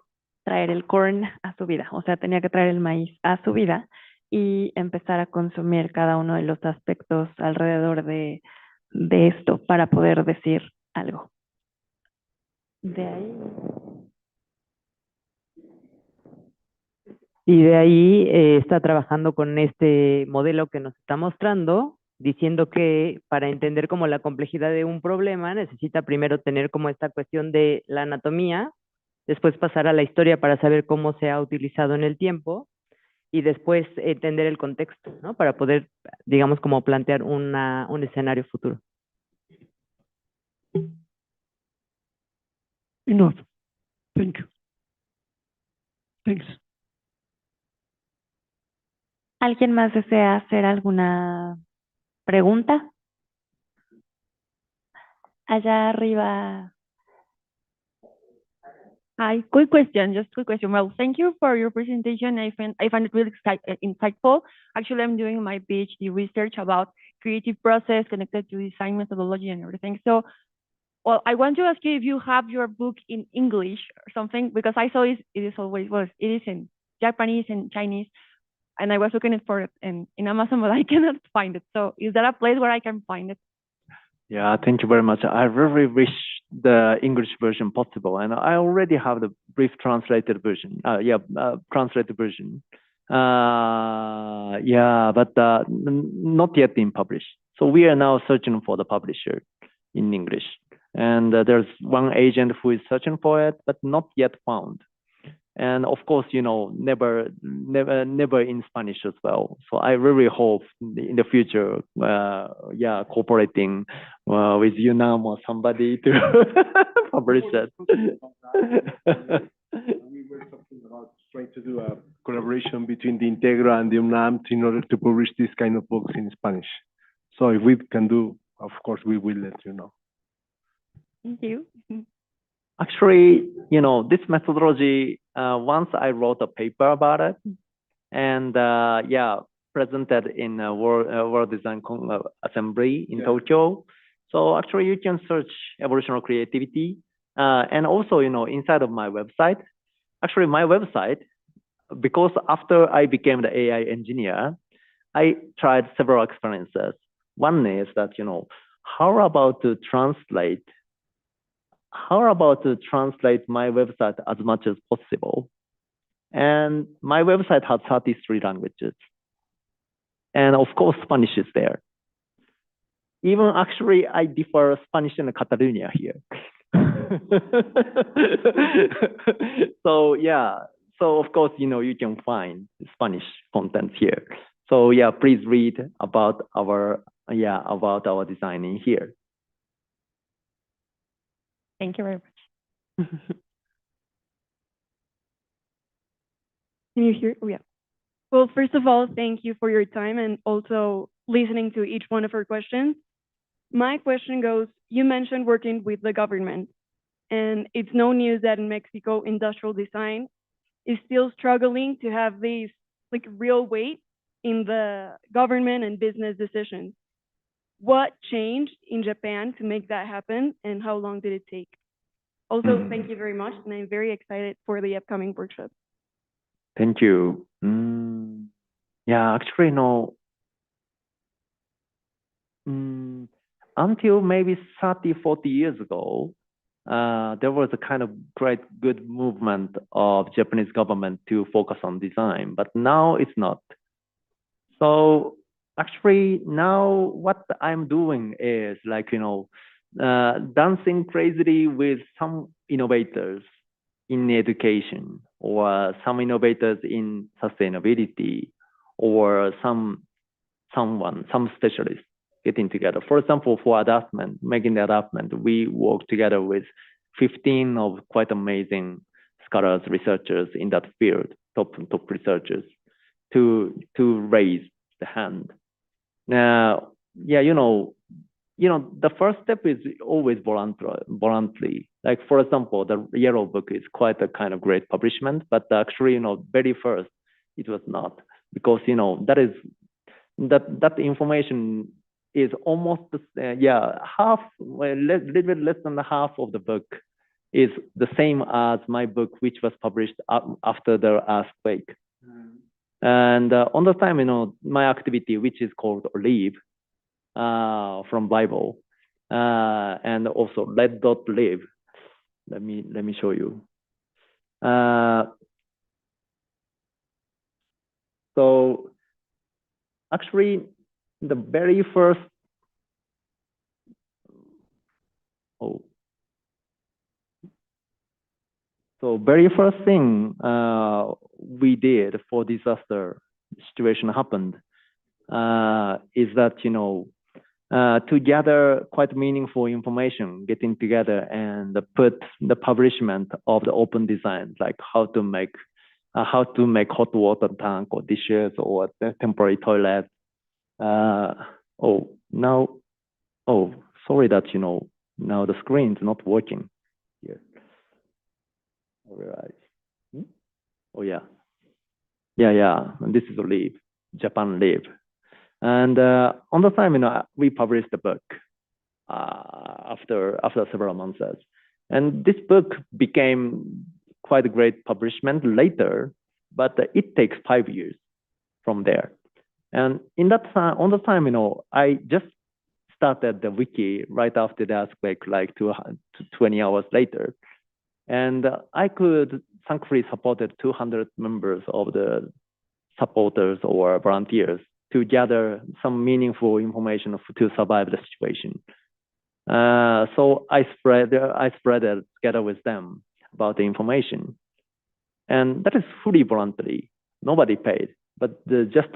traer el corn a su vida, o sea, tenía que traer el maíz a su vida y empezar a consumir cada uno de los aspectos alrededor de esto para poder decir algo. De ahí. Y de ahí está trabajando con este modelo que nos está mostrando, diciendo que para entender como la complejidad de un problema necesita primero tener como esta cuestión de la anatomía, después pasar a la historia para saber cómo se ha utilizado en el tiempo y después entender el contexto, ¿no? Para poder, digamos, como plantear un escenario futuro. Enough. Thank you. Thanks. ¿Alguien más desea hacer alguna pregunta? Allá arriba. Hi, quick question, just quick question. Well, thank you for your presentation. I find it really insightful. Actually, I'm doing my PhD research about creative process connected to design methodology and everything. So, well, I want to ask you if you have your book in English or something, because I saw it is in Japanese and Chinese, and I was looking for it in Amazon, but I cannot find it. So is there a place where I can find it? Yeah, thank you very much. I really wish the English version possible, and I already have the brief translated version. Translated version. Yeah, but not yet been published. So we are now searching for the publisher in English, and there's one agent who is searching for it, but not yet found. And of course, never in Spanish as well. So I really hope in the future, cooperating with UNAM or somebody to publish it. We were talking about trying to do a collaboration between the Integra and the UNAM in order to publish this kind of books in Spanish. So if we can do, of course, we will let you know. Thank you. Actually, this methodology, once I wrote a paper about it, and presented in a World Design Assembly in Tokyo. So actually, you can search evolutionary creativity, and also, inside of my website. Actually, my website, because after I became the AI engineer, I tried several experiences. One is that, how about to translate my website as much as possible? And my website has 33 languages. And of course, Spanish is there. Even actually, I differ Spanish and Catalonia here. So of course, you can find Spanish content here. So please read about our design in here. Thank you very much. Can you hear? Oh, yeah. Well, first of all, thank you for your time and also listening to each one of our questions. My question goes, you mentioned working with the government, and it's no news that in Mexico, industrial design is still struggling to have these real weight in the government and business decisions. What changed in Japan to make that happen, and how long did it take? Also, thank you very much, and I'm very excited for the upcoming workshop. Thank you. Actually, no. Until maybe 30, 40 years ago, there was a kind of good movement of Japanese government to focus on design, but now it's not. So actually now what I'm doing is dancing crazily with some innovators in education, or some innovators in sustainability, or some specialists getting together. For example, for making the adaptment, we work together with 15 of quite amazing scholars, researchers in that field, top researchers, to raise the hand. Now, the first step is always voluntary. Like, for example, the Yellow Book is quite a kind of great publishment, but actually, very first, it was not, because, that information is almost, half, a little bit less than half of the book is the same as my book, which was published after the earthquake. And on the time, my activity, which is called Live, from Bible, and also let.live. Let me show you. So actually, the very first, very first thing we did for disaster situation happened is that, to gather quite meaningful information, getting together and put the publishment of the open design, like how to make hot water tank or dishes or temporary toilet. Sorry that, now the screen is not working here. All right. Oh, yeah. This is Live, Japan Live. And on the time, we published the book after several months. And this book became quite a great publishment later, but it takes 5 years from there. And in that time, on the time, I just started the wiki right after the earthquake, like 20 hours later. And I could thankfully supported 200 members of the supporters or volunteers to gather some meaningful information to survive the situation. So I spread it together with them about the information. And that is fully voluntary. Nobody paid, but just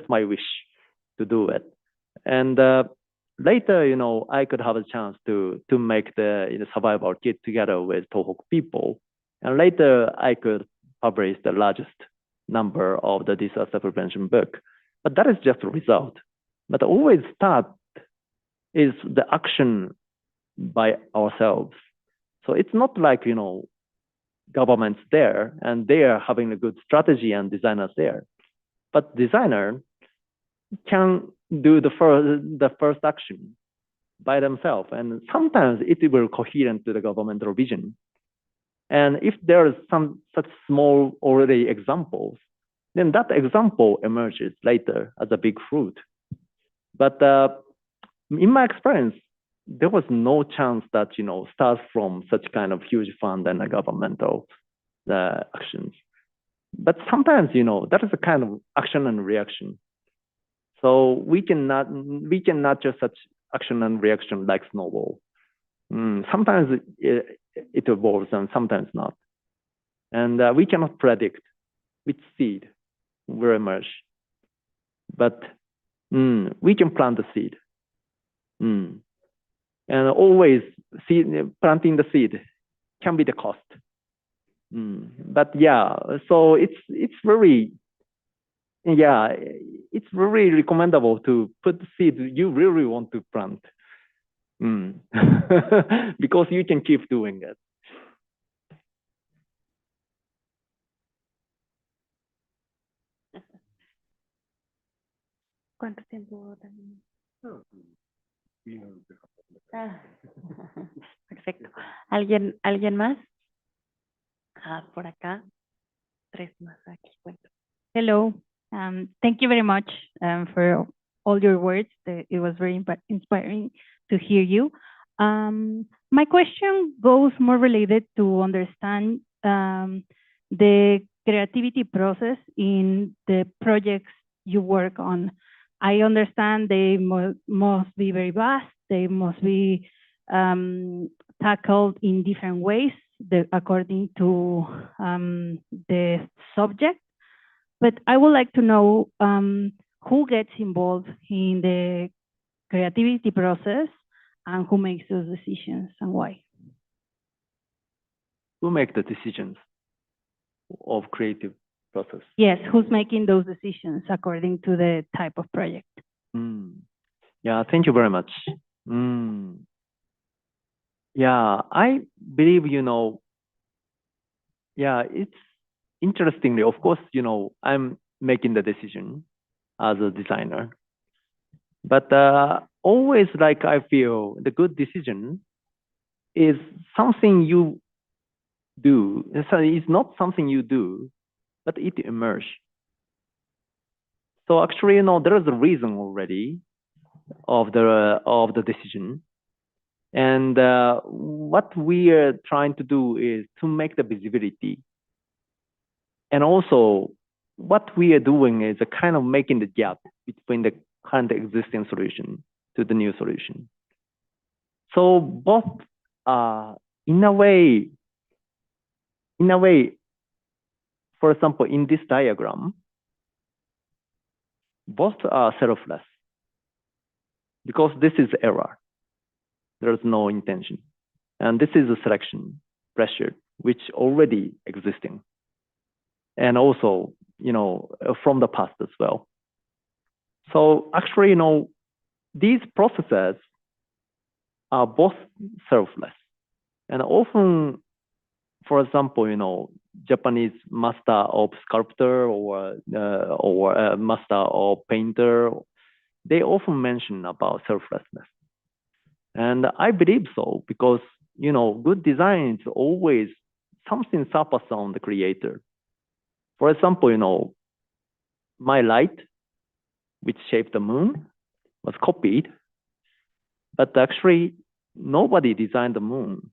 my wish to do it. And later, I could have a chance to make the survival kit together with Tohoku people. And later, I could publish the largest number of the disaster prevention book. But that is just a result. But always start is the action by ourselves. So it's not like, governments there and they are having a good strategy and designers there. But designer can do the first action by themselves. And sometimes it will coherent to the governmental vision. And if there is some such small already examples, then that example emerges later as a big fruit. But in my experience, there was no chance that, start from such kind of huge fund and governmental actions. But sometimes, that is a kind of action and reaction. So we cannot just such action and reaction like snowball. Sometimes it evolves and sometimes not. And we cannot predict which seed will emerge. But we can plant the seed. And always planting the seed can be the cost. But yeah, so it's very recommendable to put the seed you really want to plant. Because you can keep doing it. ¿Cuánto tiempo también? Perfecto. ¿Alguien más? Por acá. 3 más aquí. Cuento. Hello. Thank you very much for all your words. It was very inspiring to hear you. My question goes more related to understand the creativity process in the projects you work on. I understand they must be very vast. They must be tackled in different ways according to the subject. But I would like to know who gets involved in the creativity process and who makes those decisions and why. Who make the decisions of creative process? Yes, who's making those decisions according to the type of project? Yeah, thank you very much. Yeah, I believe, it's interestingly, of course, I'm making the decision as a designer. But always like I feel the good decision is something you do. It's not something you do, but it emerges. So actually, there is a reason already of the decision. And what we are trying to do is to make the visibility. And also, what we are doing is a kind of making the gap between the current existing solution to the new solution. So both, in a way, for example, in this diagram, both are selfless because this is error. There is no intention. And this is a selection pressure, which already existing. And also, from the past as well. So actually, these processes are both selfless. And often, for example, Japanese master of sculptor or master of painter, they often mention about selflessness. And I believe so because, good design is always something surface on the creator. For example, my light, which shaped the moon, was copied, but actually nobody designed the moon.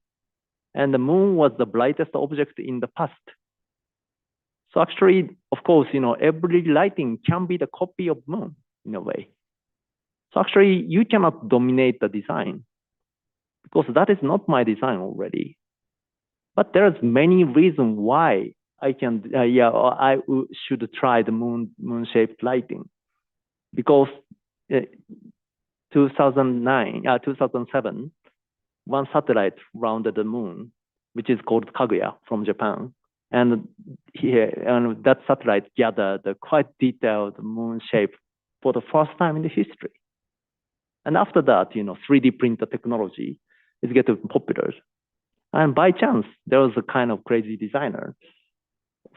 And the moon was the brightest object in the past. So actually, of course, every lighting can be the copy of moon in a way. So actually, you cannot dominate the design because that is not my design already. But there's many reasons why I can, should try the moon-shaped lighting, because 2007, one satellite rounded the moon, which is called Kaguya from Japan. And that satellite gathered a quite detailed moon shape for the first time in the history. And after that, 3D printer technology is getting popular. And by chance, there was a kind of crazy designer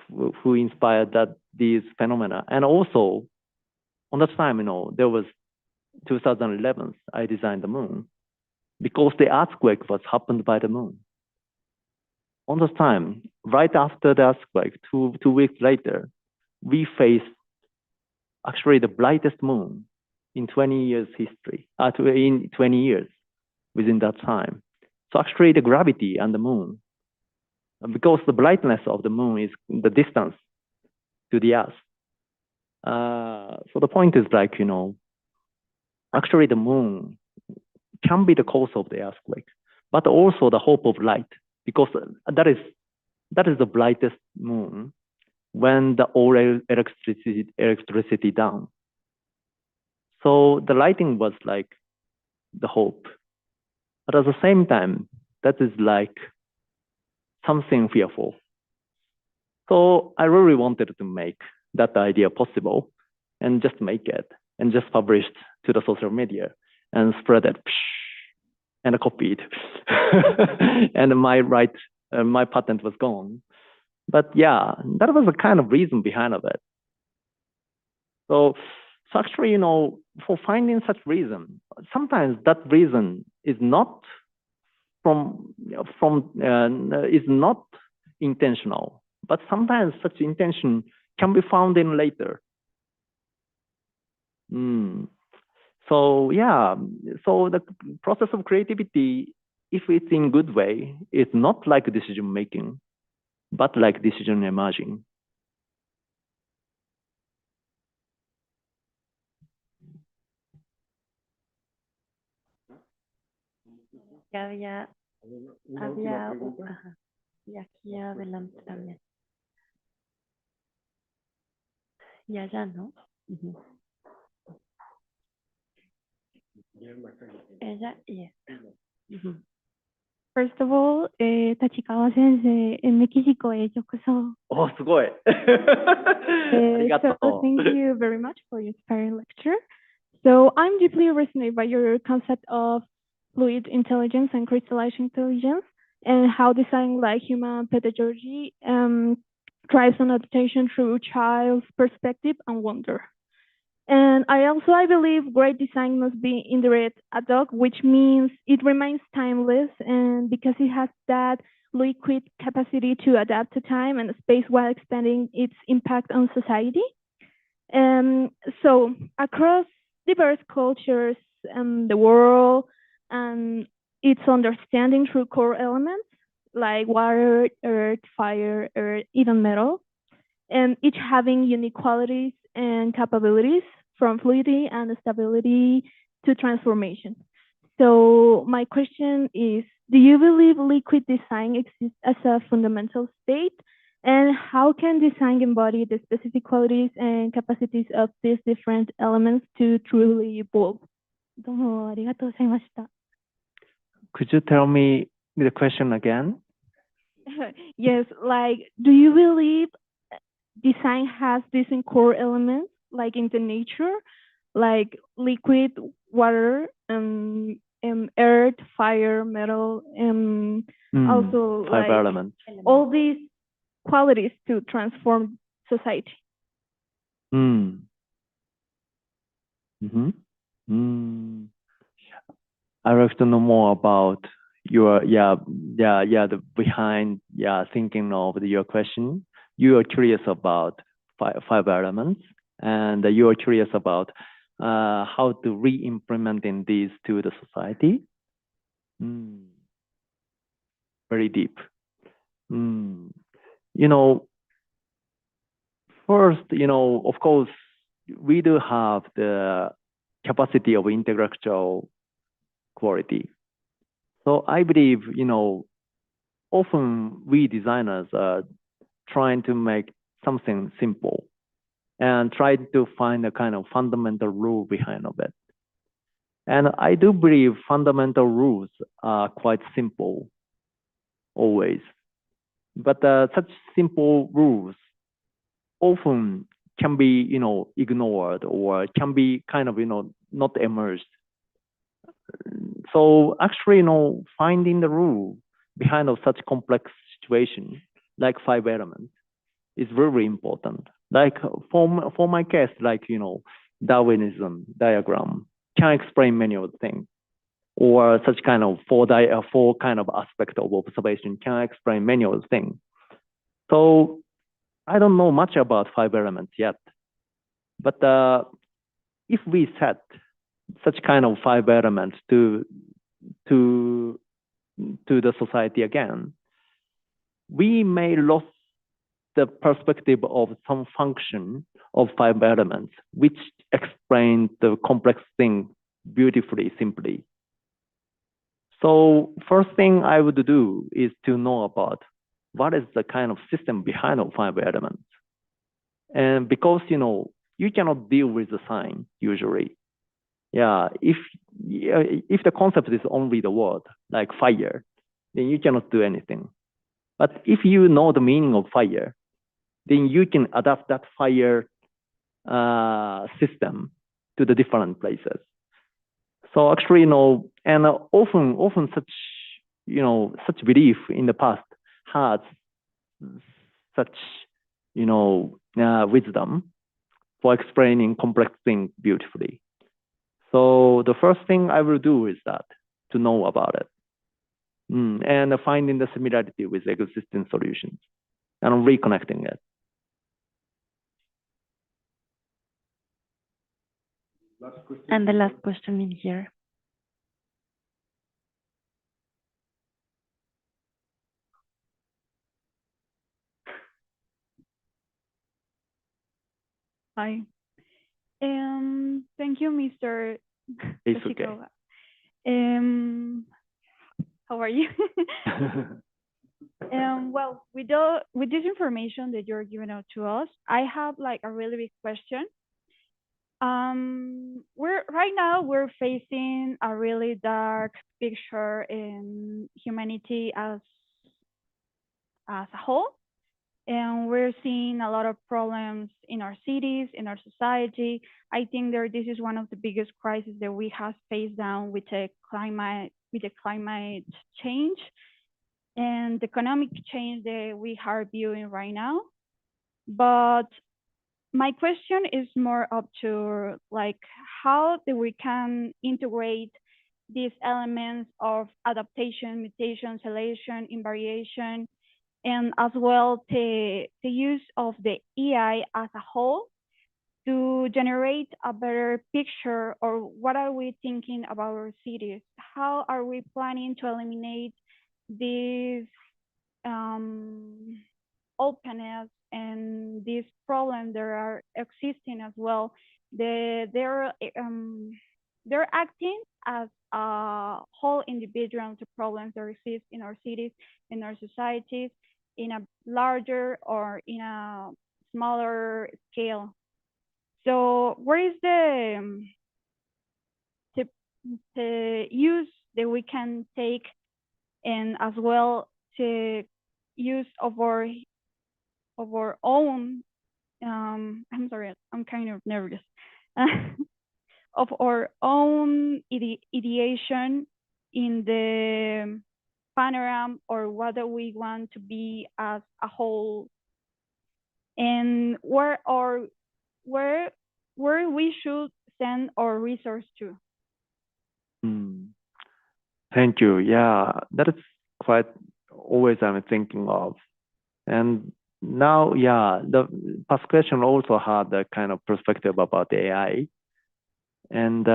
who inspired these phenomena. And also, on that time, there was 2011, I designed the moon because the earthquake was happened by the moon. On the time, right after the earthquake, two weeks later, we faced actually the brightest moon in 20 years history, in 20 years within that time. So actually the gravity and the moon, because the brightness of the moon is the distance to the earth. So the point is like, actually the moon can be the cause of the earthquake, but also the hope of light, because that is the brightest moon when the all electricity down. So the lighting was like the hope, but at the same time, that is like something fearful. So I really wanted to make that idea possible and just make it and just published to the social media and spread it and copied. And my patent was gone. But yeah, that was the kind of reason behind of it. So actually, for finding such reason, sometimes that reason is not is not intentional, but sometimes such intention can be found in later. So yeah, so the process of creativity, if it's in good way, it's not like decision making, but like decision emerging. Había y aquí adelante también. Y allá, ¿no? Ella y esta. First of all, Tachikawa sensei, Mekishiko e yokoso. Oh, すごい。So thank you very much for your inspiring lecture. So I'm deeply fascinated by your concept of fluid intelligence and crystallized intelligence, and how design like human pedagogy thrives on adaptation through child's perspective and wonder. And I believe great design must be indirect ad hoc, which means it remains timeless, and because it has that liquid capacity to adapt to time and space while expanding its impact on society. So across diverse cultures and the world, and its understanding through core elements like water, earth, fire, or even metal, and each having unique qualities and capabilities, from fluidity and stability to transformation. So my question is, do you believe liquid design exists as a fundamental state? And how can design embody the specific qualities and capacities of these different elements to truly evolve? どうもありがとうございました。Could you tell me the question again? Yes, like, do you believe design has these core elements, like in the nature, like liquid, water, earth, fire, metal, and also five like elements. All these qualities to transform society? I'd like to know more about your the behind thinking of your question. You are curious about five elements, and you are curious about how to re-implementing these to the society. Very deep. First, of course, we do have the capacity of intellectual quality. So I believe, often we designers are trying to make something simple and try to find a kind of fundamental rule behind of it. And I do believe fundamental rules are quite simple always, but such simple rules often can be, ignored or can be kind of, not emerged. So actually, finding the rule behind of such complex situation, like 5 elements, is very important. Like for my case, like, Darwinism diagram can explain many of the things, or such kind of four kind of aspect of observation can explain many of the things. So I don't know much about 5 elements yet, but if we set such kind of 5 elements to the society again, we may lose the perspective of some function of 5 elements, which explain the complex thing beautifully, simply. So first thing I would do is to know about what is the kind of system behind the 5 elements. And because, you cannot deal with the sign usually. Yeah, if the concept is only the word, like fire, then you cannot do anything. But if you know the meaning of fire, then you can adapt that fire system to the different places. So actually, and often such, such belief in the past has such, wisdom for explaining complex things beautifully. So the first thing I will do is that, to know about it. And finding the similarity with existing solutions and reconnecting it. And the last question in here. Hi. Thank you, Mr. Eisuke. How are you? Well, with this information that you're giving out to us, I have like a really big question. Right now we're facing a really dark picture in humanity as a whole. And we're seeing a lot of problems in our cities, in our society. I think this is one of the biggest crises that we have faced down with the climate change and the economic change that we are viewing right now. But my question is more up to like how we can integrate these elements of adaptation, mutation, selection, invariation, and as well the use of the AI as a whole to generate a better picture, or what are we thinking about our cities? How are we planning to eliminate these openness and these problems that are existing as well? They're acting as a whole individual to problems that exist in our cities, in our societies, in a larger or in a smaller scale. So where is the use that we can take, and as well the use of our own, I'm sorry, I'm kind of nervous, of our own ideation in the panorama, or what do we want to be as a whole, and where we should send our resource to. Thank you. Yeah, that is quite always I'm thinking of. And now, yeah, the past question also had a kind of perspective about AI. And,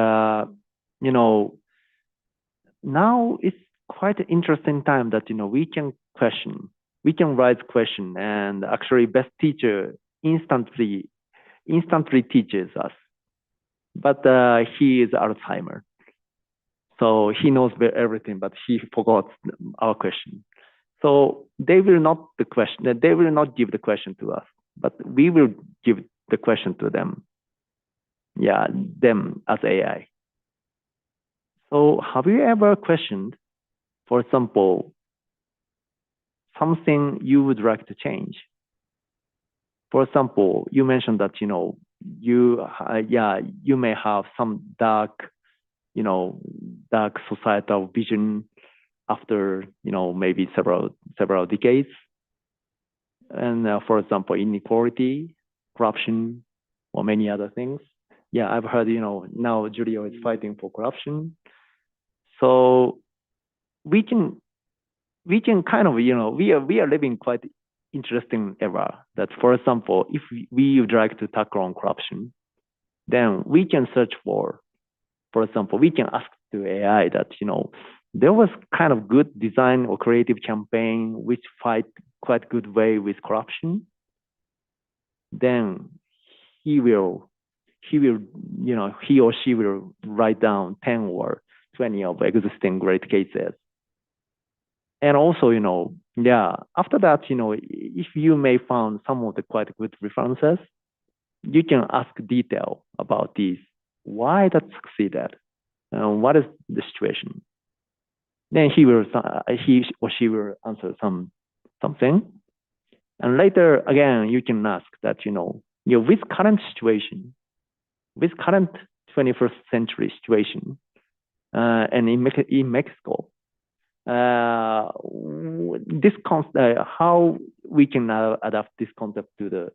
now it's quite an interesting time that, we can raise question, and actually best teacher instantly teaches us. But he is Alzheimer. So he knows everything, but he forgot our question. So they will not give the question to us, but we will give the question to them. Yeah, them as AI. So have you ever questioned, for example, something you would like to change? For example, you mentioned that, you may have some dark societal vision after, maybe several decades. And for example, inequality, corruption, or many other things. Yeah, I've heard, now Julio is fighting for corruption. So we can kind of, we are living quite interesting era that, for example, if we would like to tackle on corruption, then we can search for example, we can ask to AI that, there was kind of good design or creative campaign which fight quite good way with corruption. Then he or she will write down 10 or 20 of existing great cases. And also, after that, if you may find some of the quite good references, you can ask detail about these, why that succeeded, what is the situation. Then he or she will answer something. And later, again, you can ask that, with current situation, with current 21st century situation, and in Mexico, how we can adapt this concept to the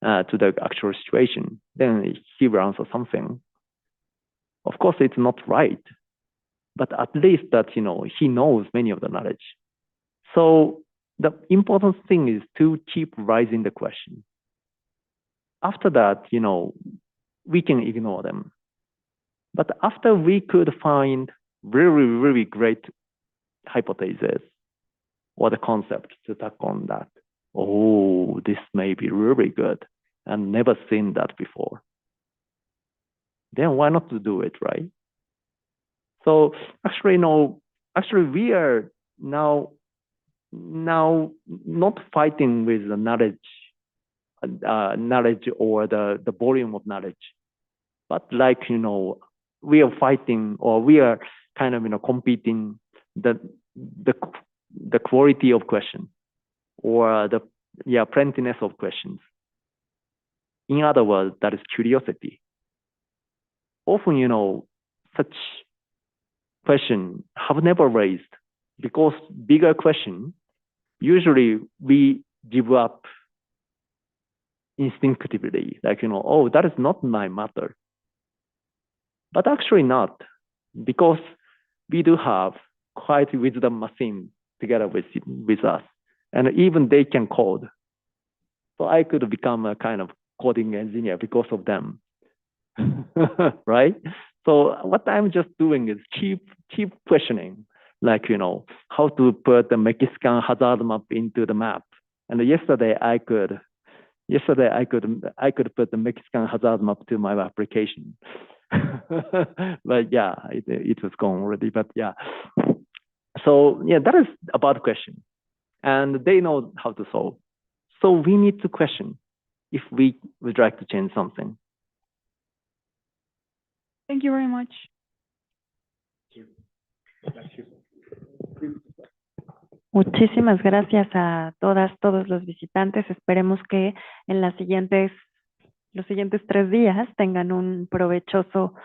actual situation. Then he will answer something. Of course, it's not right, but at least that he knows many of the knowledge. So the important thing is to keep raising the question. After that, we can ignore them. But after we could find really, really great hypothesis or the concept to tackle on that, oh, this may be really good and never seen that before. Then why not to do it, right? So actually, we are now not fighting with the knowledge or the volume of knowledge, but like, we are fighting, or we are kind of, competing the quality of question, or the plentiness of questions. In other words, that is curiosity. Often, such question have never raised, because bigger question, usually we give up instinctively, like, oh, that is not my matter. But actually not, because we do have quite wisdom machine together with us, and even they can code. So I could become a kind of coding engineer because of them. Right? So what I'm just doing is keep questioning, like, how to put the Mexican hazard map into the map. And yesterday I could put the Mexican hazard map to my application. But yeah, it was gone already. But yeah, so yeah, that is about question, and they know how to solve. So we need to question if we would like to change something. Thank you very much. Muchísimas gracias a todos los visitantes. Esperemos que en los siguientes 3 días tengan un provechoso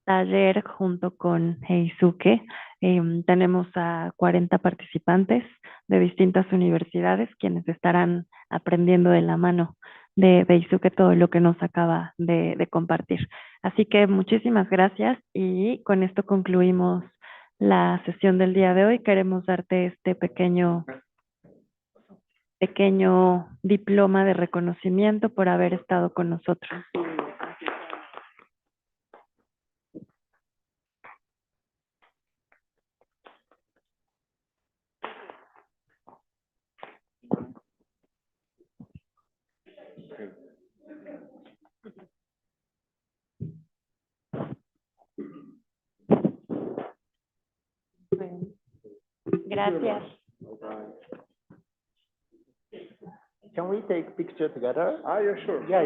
taller junto con Eisuke. Tenemos a 40 participantes de distintas universidades quienes estarán aprendiendo de la mano de Eisuke todo lo que nos acaba de compartir. Así que muchísimas gracias, y con esto concluimos la sesión del día de hoy. Queremos darte este pequeño diploma de reconocimiento por haber estado con nosotros. Gracias. Can we take picture together? Ah, yeah, sure. Yeah.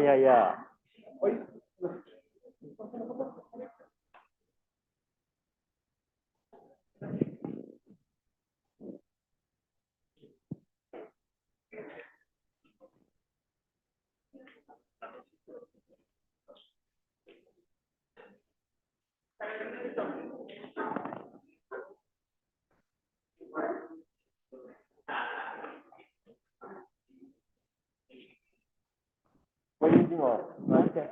Buenísimo. Gracias.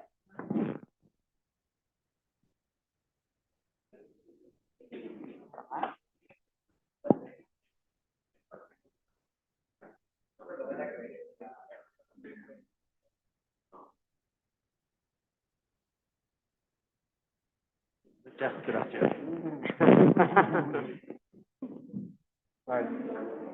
Muchas gracias. Nice.